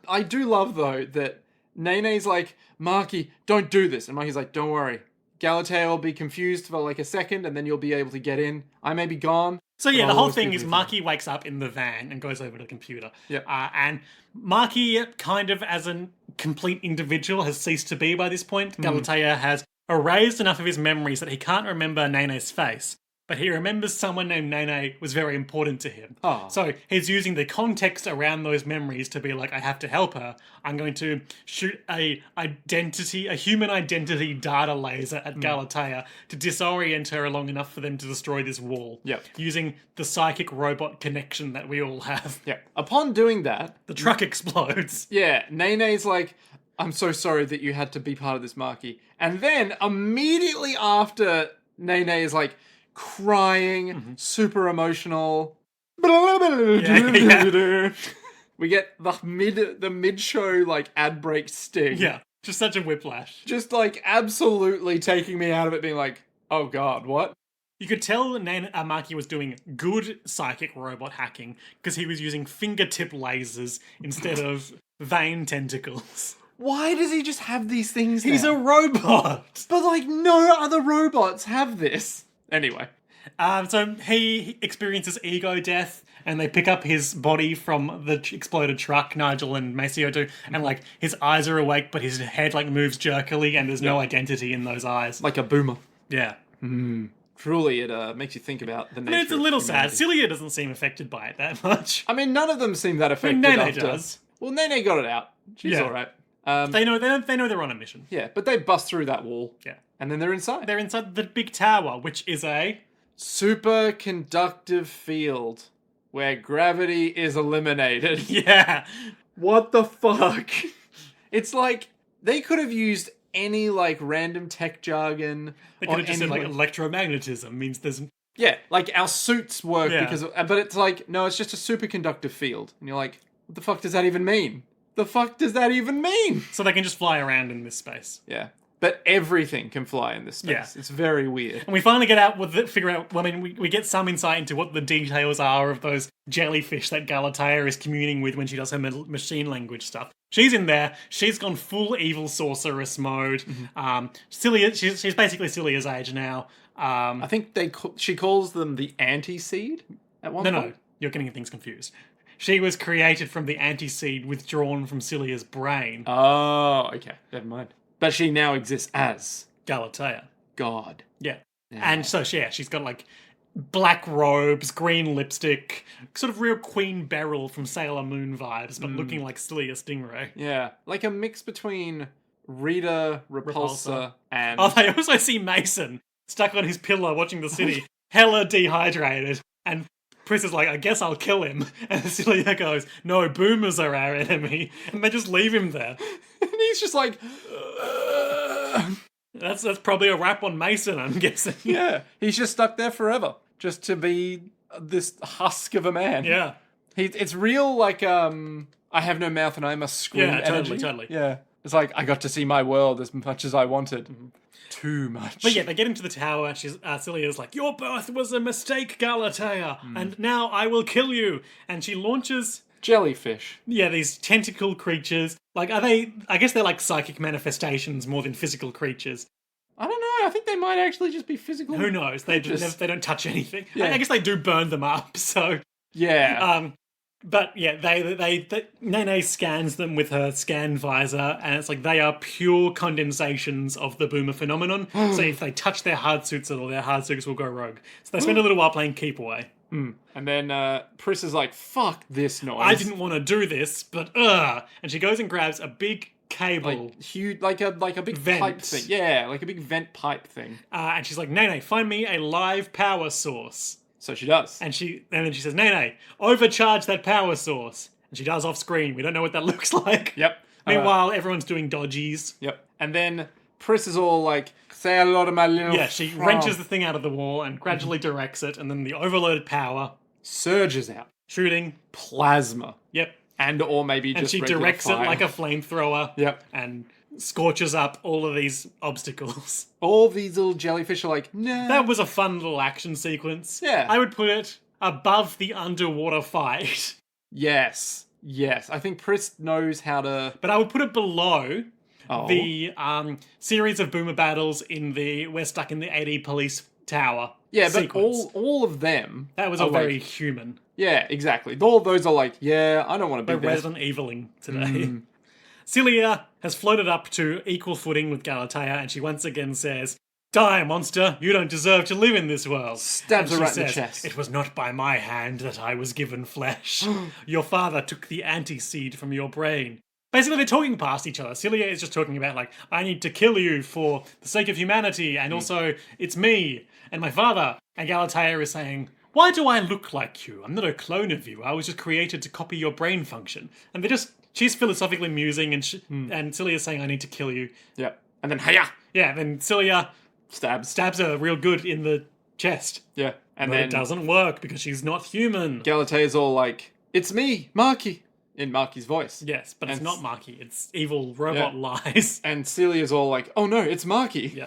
I do love, though, that Nene's like, Marky, don't do this. And Marky's like, don't worry. Galatea will be confused for like a second, and then you'll be able to get in. I may be gone. So yeah, but the I'll whole always thing be is with you." Marky wakes up in the van and goes over to the computer. Yep. And Marky, kind of as a complete individual, has ceased to be by this point. Galatea has erased enough of his memories that he can't remember Nene's face. but he remembers someone named Nene was very important to him. Oh. So he's using the context around those memories to be like, I have to help her. I'm going to shoot a human identity data laser at Galatea to disorient her long enough for them to destroy this wall. Yep. Using the psychic robot connection that we all have. Yeah. Upon doing that, The truck explodes. yeah, Nene's like, I'm so sorry that you had to be part of this, Marky. And then immediately after, Nene is like crying, super emotional. Yeah. We get the mid-show like ad break sting. Yeah. Just such a whiplash. Just like absolutely taking me out of it, being like, oh god, what? You could tell Maki was doing good psychic robot hacking because he was using fingertip lasers instead of vein tentacles. Why does he just have these things He's now? a robot! But like no other robots have this. Anyway. So he experiences ego death, and they pick up his body from the exploded truck, Nigel and Maceo do, and like his eyes are awake, but his head like moves jerkily, and there's no identity in those eyes. Like a boomer. Yeah. Truly, it makes you think about the nature. I mean, it's a little of sad. humanity. Celia doesn't seem affected by it that much. I mean, none of them seem that affected. Nene after. does. Well, Nene got it out. She's Yeah. all right. They know they're on a mission. Yeah, but they bust through that wall. Yeah. And then they're inside. They're inside the big tower, which is a Superconductive field where gravity is eliminated. yeah. What the fuck? It's like they could have used any like random tech jargon. They could have just said like electromagnetism means there's yeah, like our suits work Yeah. because but it's like no, it's just a superconductive field. And you're like, what the fuck does that even mean? The fuck does that even mean? so they can just fly around in this space. Yeah. But everything can fly in this space. Yeah. It's very weird. And we finally get out with figure out. Well, I mean, we get some insight into what the details are of those jellyfish that Galatea is communing with when she does her machine language stuff. She's in there. She's gone full evil sorceress mode. Cilia, she's basically Cilia's age now. I think she calls them the anti-seed at one No, point. you're getting things confused. She was created from the anti-seed withdrawn from Cilia's brain. Oh, okay. Never mind. But she now exists as Galatea. God. Yeah. And so, yeah, she's got like black robes, green lipstick, sort of real Queen Beryl from Sailor Moon vibes, but looking like Cilia Stingray. Yeah. Like a mix between Rita Repulsa and... Oh, they also see Mason stuck on his pillow watching the city, hella dehydrated, and Pris is like, I guess I'll kill him. And Cilia goes, no, boomers are our enemy. And they just leave him there. and he's just like... That's probably a wrap on Mason, I'm guessing. Yeah. He's just stuck there forever. Just to be this husk of a man. Yeah. It's real like, I have no mouth and I must scream Yeah, energy. totally. Yeah. It's like, I got to see my world as much as I wanted. Too much. But yeah, they get into the tower. Cilia's like, your birth was a mistake, Galatea, and now I will kill you. And she launches, Jellyfish. these tentacle creatures. Like, are they? I guess they're like psychic manifestations more than physical creatures. I don't know. I think they might actually just be physical. Who knows? They don't touch anything. I guess they do burn them up. So Yeah. but yeah, Nene scans them with her scan visor, and it's like they are pure condensations of the boomer phenomenon. So if they touch their hard suits at all, their hard suits will go rogue. So they spend a little while playing keep away. And then Pris is like, fuck this noise. I didn't want to do this, but and she goes and grabs a big cable. Like, huge, like a big Vent. pipe thing. Yeah, like a big vent pipe thing. And she's like, Nene, find me a live power source. So she does. And then she says, Nene, overcharge that power source. And she does off screen. We don't know what that looks like. Yep. Meanwhile, everyone's doing dodgies. Yep. And then Pris is all like, say hello to my little Yeah, she wrenches the thing out of the wall and gradually directs it, and then the overloaded power surges out. shooting. Plasma. Yep. And or maybe And just she regular directs fire. it like a flamethrower. Yep. And scorches up all of these obstacles. All these little jellyfish are like, nah. That was a fun little action sequence. Yeah. I would put it above the underwater fight. Yes. I think Pris knows how to... But I would put it below Oh. the series of boomer battles in the We're Stuck in the AD Police Tower Yeah, but sequence. all of them... That was are all very like- human. Yeah, exactly. All of those are like, yeah, I don't want to We're be there. Resident Eviling today. Cilia has floated up to equal footing with Galatea, and she once again says, Die, monster! You don't deserve to live in this world. Stabs And her she right in the says, chest. It was not by my hand that I was given flesh. Your father took the anti-seed from your brain. Basically, they're talking past each other. Celia is just talking about, like, I need to kill you for the sake of humanity, and also, it's me and my father. And Galatea is saying, why do I look like you? I'm not a clone of you. I was just created to copy your brain function. And she's philosophically musing, and Celia's saying, I need to kill you. Yeah. And then, hiya! Yeah, then Celia Stabs. her real good in the chest. Yeah. And But then it doesn't work because she's not human. Galatea's all like, it's me, Marky, in Marky's voice. Yes, but it's And not Marky. It's evil robot lies. And Celia's all like, oh no, it's Marky. Yeah.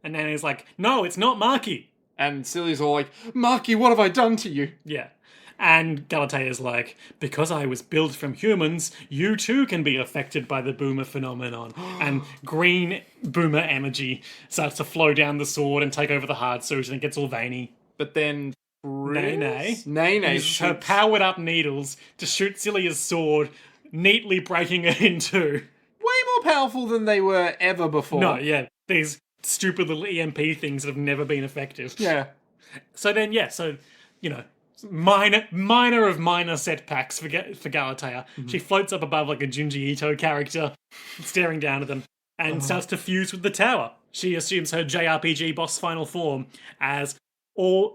And Nanny's like, no, it's not Marky. And Celia's all like, Marky, what have I done to you? Yeah. And Galatea's like, because I was built from humans, you too can be affected by the boomer phenomenon. And green boomer energy starts to flow down the sword and take over the hard suit, and it gets all veiny. But then Nene uses her shoots. powered up needles to shoot Celia's sword, neatly breaking it in two. Way more powerful than they were ever before. No, yeah, these stupid little EMP things that have never been effective. Yeah. So then, you know, minor of minor setbacks for Galatea. She floats up above like a Junji Ito character, staring down at them, and starts to fuse with the tower. She assumes her JRPG boss final form as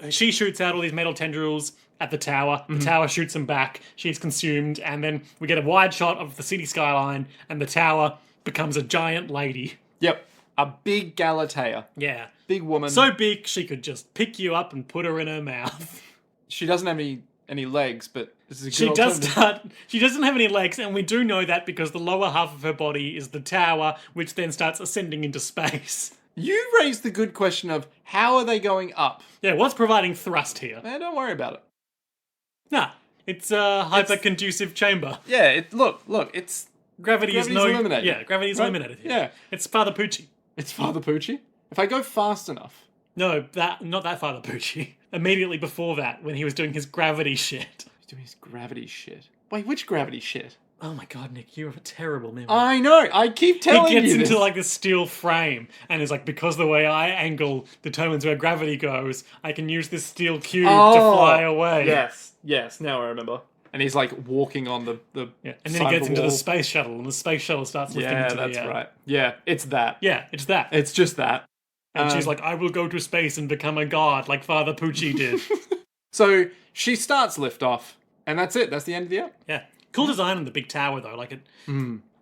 she shoots out all these metal tendrils at the tower. The tower shoots them back. She's consumed, and then we get a wide shot of the city skyline, and the tower becomes a giant lady. Yep. A big Galatea. Yeah. Big woman. So big, she could just pick you up and put her in her mouth. She doesn't have any legs, but this is a good She alternative. she doesn't have any legs, and we do know that because the lower half of her body is the tower, which then starts ascending into space. You raised the good question of how are they going up? Yeah, what's providing thrust here? Don't worry about it. Nah, it's a hyper-conducive chamber. Yeah, look, it's Gravity's eliminated. Yeah, gravity's Right? eliminated here. Yeah. It's Father Pucci. It's Father Pucci. If I go fast enough. No, not that Father Pucci. Immediately before that, when he was doing his gravity shit. He's doing his gravity shit. Wait, which gravity shit? Oh my god, Nick, you have a terrible memory. I know, I keep telling you He gets this. into like this steel frame and is like, because the way I angle determines where gravity goes, I can use this steel cube to fly away. Yes, now I remember. And he's like walking on the Yeah. And then he gets into the space shuttle, and the space shuttle starts lifting into the air. that's right. Yeah, it's that. Yeah, it's that. It's just that. And she's like, I will go to space and become a god like Father Pucci did. So she starts liftoff, and that's it. That's the end of the app. Yeah. Cool design on the big tower, though. Like it.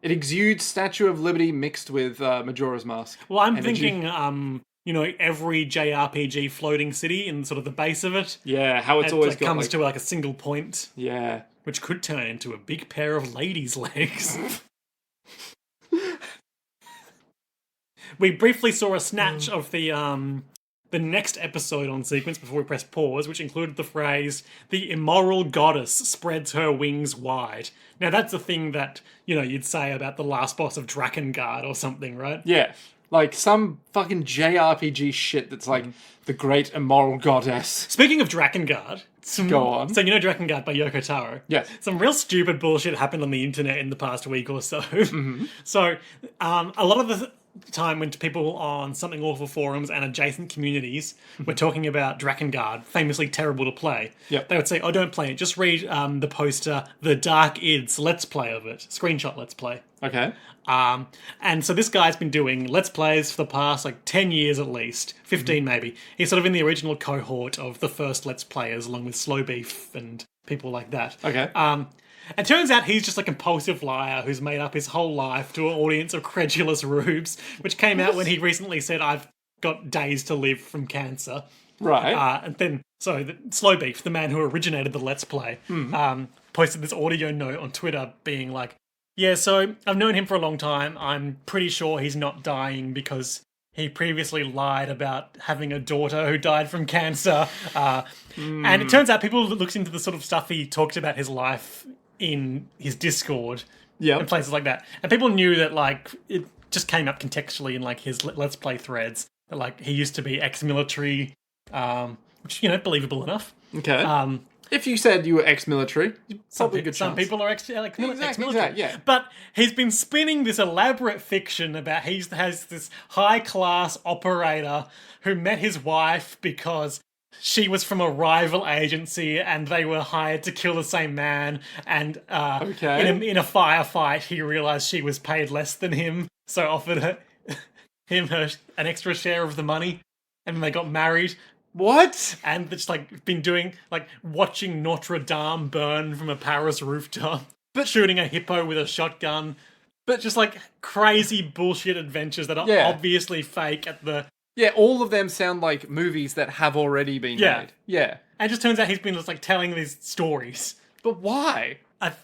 It exudes Statue of Liberty mixed with Majora's Mask. Well, I'm energy. thinking, every JRPG floating city in sort of the base of it. Yeah, how it's always It got comes like... to like a single point, Yeah. which could turn into a big pair of ladies' legs. We briefly saw a snatch of the next episode on sequence before we press pause, which included the phrase, "The immoral goddess spreads her wings wide." Now that's a thing that, you'd say about the last boss of Drakengard or something, right? Yeah. Like some fucking JRPG shit that's like the great immoral goddess. Speaking of Drakengard, Go on. So Drakengard by Yoko Taro. Yes. Some real stupid bullshit happened on the internet in the past week or so. So a lot of the time when people on Something Awful forums and adjacent communities were talking about Drakengard, famously terrible to play, Yep. they would say, oh, don't play it. Just read the poster, The Dark Id's Let's Play of it. Screenshot Let's Play. Okay. And so this guy's been doing Let's Plays for the past 10 years at least, 15 maybe. He's sort of in the original cohort of the first Let's Players, along with Slow Beef and people like that. Okay. And turns out he's just a compulsive liar who's made up his whole life to an audience of credulous rubes, which came out when he recently said, I've got days to live from cancer. Right. And then, Slow Beef, the man who originated the Let's Play, posted this audio note on Twitter being like, yeah, so I've known him for a long time. I'm pretty sure he's not dying because he previously lied about having a daughter who died from cancer. And it turns out people looked into the sort of stuff he talked about his life in his Discord and places like that. And people knew that, it just came up contextually in, his Let's Play threads. That, he used to be ex-military, which, believable enough. Okay. If you said you were ex-military, probably good Some chance. people are ex-military. Exactly, yeah. But he's been spinning this elaborate fiction about he has this high-class operator who met his wife because she was from a rival agency and they were hired to kill the same man. And Okay. in a firefight, he realized she was paid less than him, so offered him an extra share of the money. And then they got married. What? And it's like been doing like watching Notre Dame burn from a Paris rooftop, but shooting a hippo with a shotgun, but just like crazy bullshit adventures that are obviously fake at the. Yeah, all of them sound like movies that have already been made. Yeah. And it just turns out he's been just like telling these stories. But why?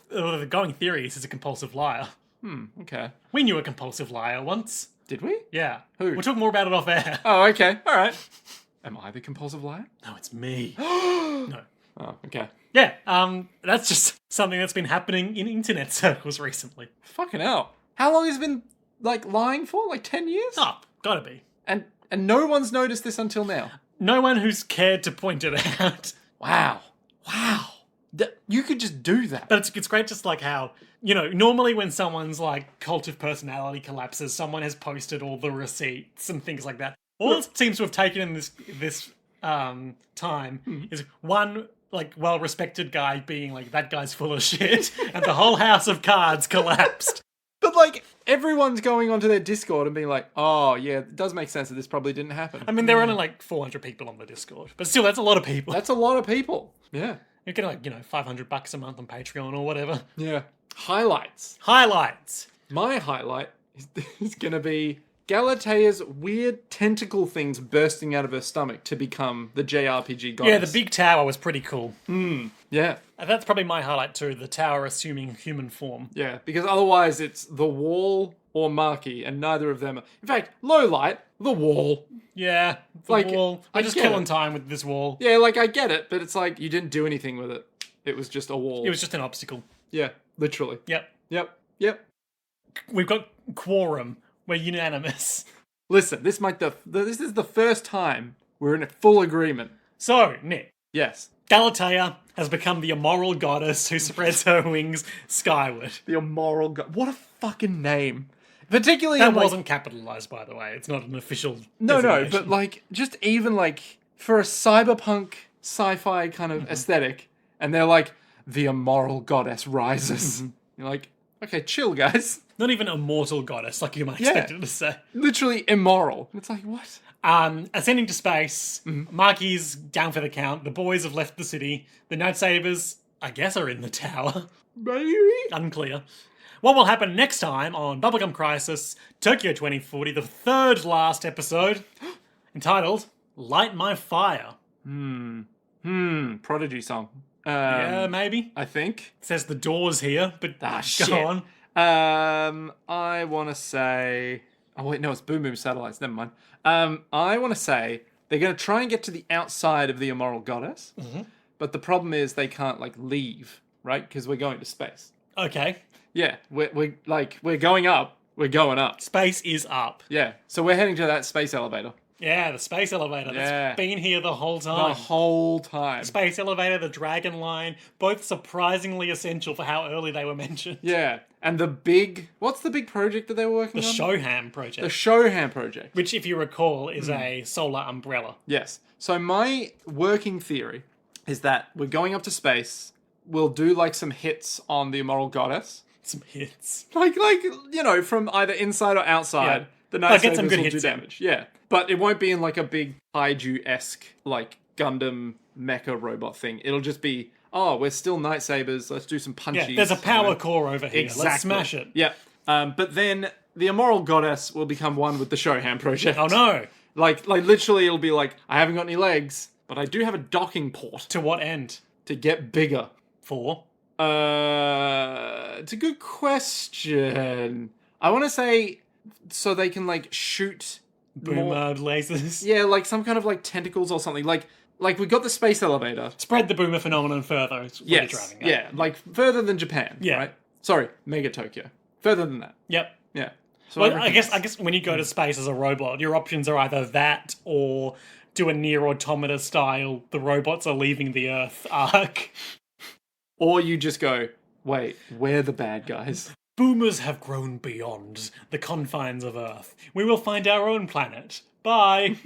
The going theory is he's a compulsive liar. Okay. We knew a compulsive liar once. Did we? Yeah. Who? We'll talk more about it off air. Oh, okay. All right. Am I the compulsive liar? No, it's me. No. Oh, okay. Yeah, that's just something that's been happening in internet circles recently. Fucking hell. How long has it been, like, lying for? Like 10 years? Oh, gotta be. And no one's noticed this until now? No one who's cared to point it out. Wow. You could just do that. But it's great just like how, normally when someone's like cult of personality collapses, someone has posted all the receipts and things like that. All it seems to have taken in this time is one like well-respected guy being like, that guy's full of shit, and the whole house of cards collapsed. But, like, everyone's going onto their Discord and being like, oh, yeah, it does make sense that this probably didn't happen. I mean, there are only like 400 people on the Discord, but still, that's a lot of people. That's a lot of people. Yeah. You get like, $500 a month on Patreon or whatever. Yeah. Highlights. My highlight is going to be Galatea's weird tentacle things bursting out of her stomach to become the JRPG goddess. Yeah, the big tower was pretty cool. Yeah. That's probably my highlight too, the tower assuming human form. Yeah, because otherwise it's the wall or Marky, and neither of them are... In fact, low light, the wall. Yeah, the wall. I'm just killing time with this wall. Yeah, like, I get it, but it's like, you didn't do anything with it. It was just a wall. It was just an obstacle. Yeah, literally. Yep. We've got quorum. We're unanimous. Listen, this is the first time we're in full agreement. So, Nick. Yes. Galatea has become the immoral goddess who spreads her wings skyward. The immoral god. What a fucking name. Particularly that wasn't capitalized, by the way. It's not an official No, but like, just even like, for a cyberpunk sci-fi kind of aesthetic, and they're like, the immoral goddess rises. You're like, okay, chill, guys. Not even immortal goddess, like you might expect it to say. Literally immoral. It's like, what? Ascending to space, Marky's down for the count, the boys have left the city, the Night Sabers, I guess, are in the tower. Maybe? Unclear. What will happen next time on Bubblegum Crisis, Tokyo 2040, the third last episode, entitled Light My Fire. Prodigy song. Yeah, maybe. I think. It says the door's here, but shit. go on. I want to say... Oh, wait, no, it's Boom Boom Satellites. Never mind. I want to say they're going to try and get to the outside of the immoral goddess, but the problem is they can't, like, leave, right? Because we're going to space. Okay. Yeah, we're going up. We're going up. Space is up. Yeah, so we're heading to that space elevator. Yeah, the space elevator that's been here the whole time. The whole time. Space elevator, the dragon line, both surprisingly essential for how early they were mentioned. Yeah, and what's the big project that they were working on? The Shoham project. The Shoham project. Which, if you recall, is a solar umbrella. Yes. So my working theory is that we're going up to space, we'll do like some hits on the immoral goddess. Some hits. Like from either inside or outside. Yeah. The Night Sabers Sabers will do hits damage. Yeah. But it won't be in like a big kaiju-esque, like Gundam mecha robot thing. It'll just be, we're still Night Sabers, let's do some punchies. Yeah, there's a power core over here. Exactly. Let's smash it. Yeah. But then the immoral goddess will become one with the Shoham project. Oh no. Like literally it'll be like, I haven't got any legs, but I do have a docking port. To what end? To get bigger. For? It's a good question. I want to say so they can like shoot boomer lasers. Yeah, like some kind of like tentacles or something. Like we got the space elevator. Spread the boomer phenomenon further. Yes. Yeah, like further than Japan. Yeah. Right? Sorry, Mega Tokyo. Further than that. Yep. Yeah. So well, I guess when you go to space as a robot, your options are either that or do a near automata style, the robots are leaving the Earth arc. Or you just go, wait, we're the bad guys. Boomers have grown beyond the confines of Earth. We will find our own planet. Bye.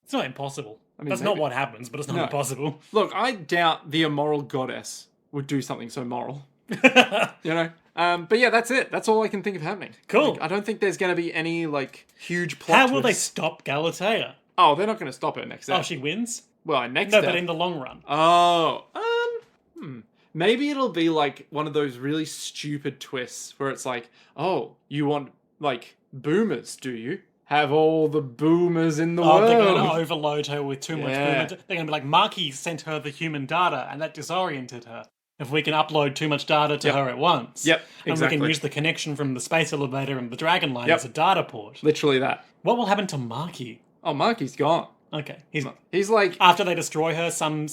It's not impossible. That's not what happens, but it's not impossible. Look, I doubt the immoral goddess would do something so moral. You know? But yeah, that's it. That's all I can think of happening. Cool. Like, I don't think there's going to be any, like, huge plot How will they twists. stop Galatea? Oh, they're not going to stop her next step. Oh, she wins? Well, next No, step. but in the long run. Oh, maybe it'll be like one of those really stupid twists where it's like, oh, you want, like, boomers, do you? Have all the boomers in the world. They're going to overload her with too much Yeah. boomer. They're going to be like, Marky sent her the human data, and that disoriented her. If we can upload too much data to her at once. Yep, And exactly. we can use the connection from the space elevator and the Dragon Line as a data port. Literally that. What will happen to Marky? Oh, Marky's gone. Okay. He's like, After they destroy her, some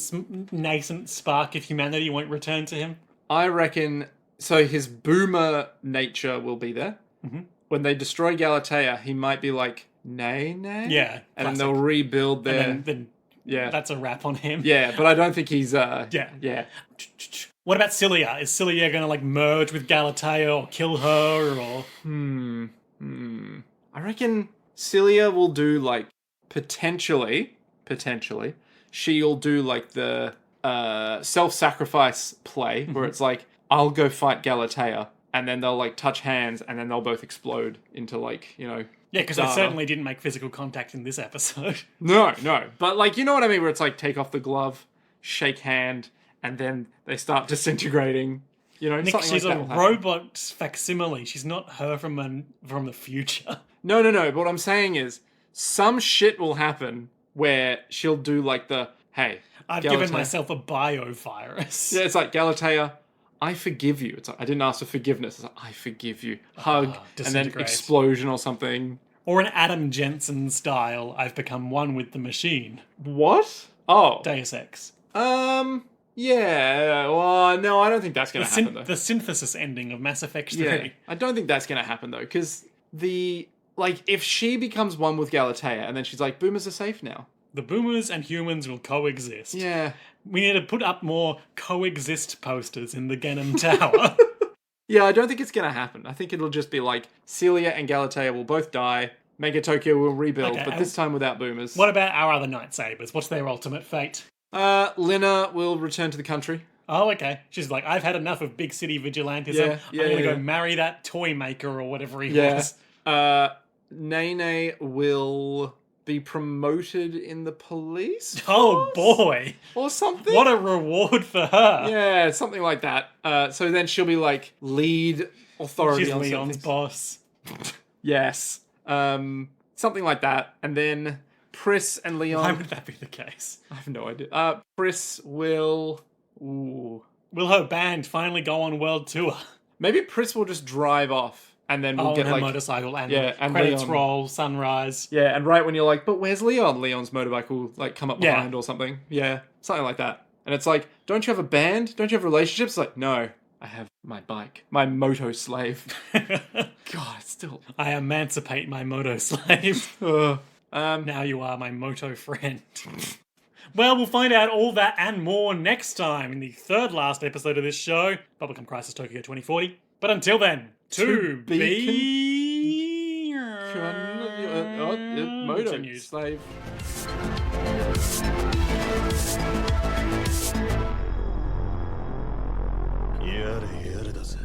nascent spark of humanity won't return to him. I reckon, so his boomer nature will be there. Mm-hmm. When they destroy Galatea, he might be like, nay. Yeah. And then classic. they'll rebuild their... And then yeah. that's a wrap on him. Yeah, but I don't think he's... Yeah. What about Cilia? Is Cilia going to like merge with Galatea or kill her or... I reckon Cilia will do like, potentially, she'll do like the self-sacrifice play where it's like, I'll go fight Galatea, and then they'll like touch hands, and then they'll both explode into like, you know... Yeah, because they certainly didn't make physical contact in this episode. No. But like, you know what I mean? Where it's like, take off the glove, shake hand, and then they start disintegrating. You know, Nick, something she's like that a will happen. robot facsimile. She's not her from the future. No. But what I'm saying is, some shit will happen where she'll do like the, hey, I've Galatea. given myself a biovirus. Yeah, it's like, Galatea, I forgive you. It's like, I didn't ask for forgiveness. It's like, I forgive you. Hug, and then disintegrate. explosion or something. Or an Adam Jensen style, I've become one with the machine. What? Oh. Deus Ex. Yeah, well, no, I don't think that's going to happen, though. The synthesis ending of Mass Effect 3. Yeah, I don't think that's going to happen, though, because if she becomes one with Galatea, and then she's like, boomers are safe now. The boomers and humans will coexist. Yeah. We need to put up more coexist posters in the Genom Tower. Yeah, I don't think it's going to happen. I think it'll just be like, Celia and Galatea will both die, Mega Tokyo will rebuild, Okay, but this time without boomers. What about our other Nightsabers? What's their ultimate fate? Lina will return to the country. Oh, okay. She's like, I've had enough of big city vigilantism. Yeah, I'm going to go yeah. marry that toy maker or whatever he Yeah. was. Nene will be promoted in the police Oh, force? boy. Or something. What a reward for her. Yeah, something like that. So then she'll be like lead authority She's on Leon's something. boss. Yes. Something like that. And then Pris and Leon... Why would that be the case? I have no idea. Pris will... Ooh. Will her band finally go on world tour? Maybe Pris will just drive off. And then we'll On get her like... motorcycle and, Yeah, and credits Leon. roll, sunrise. Yeah, and right when you're like, but where's Leon? Leon's motorbike will like come up Yeah. behind or something. Yeah, something like that. And it's like, don't you have a band? Don't you have relationships? Like, no, I have my bike, my moto slave. God, still. I emancipate my moto slave. Now you are my moto friend. Well, we'll find out all that and more next time in the third last episode of this show, Bubblegum Crisis Tokyo 2040. But until then, to be... Moto Continues. slave. やれやれだぜ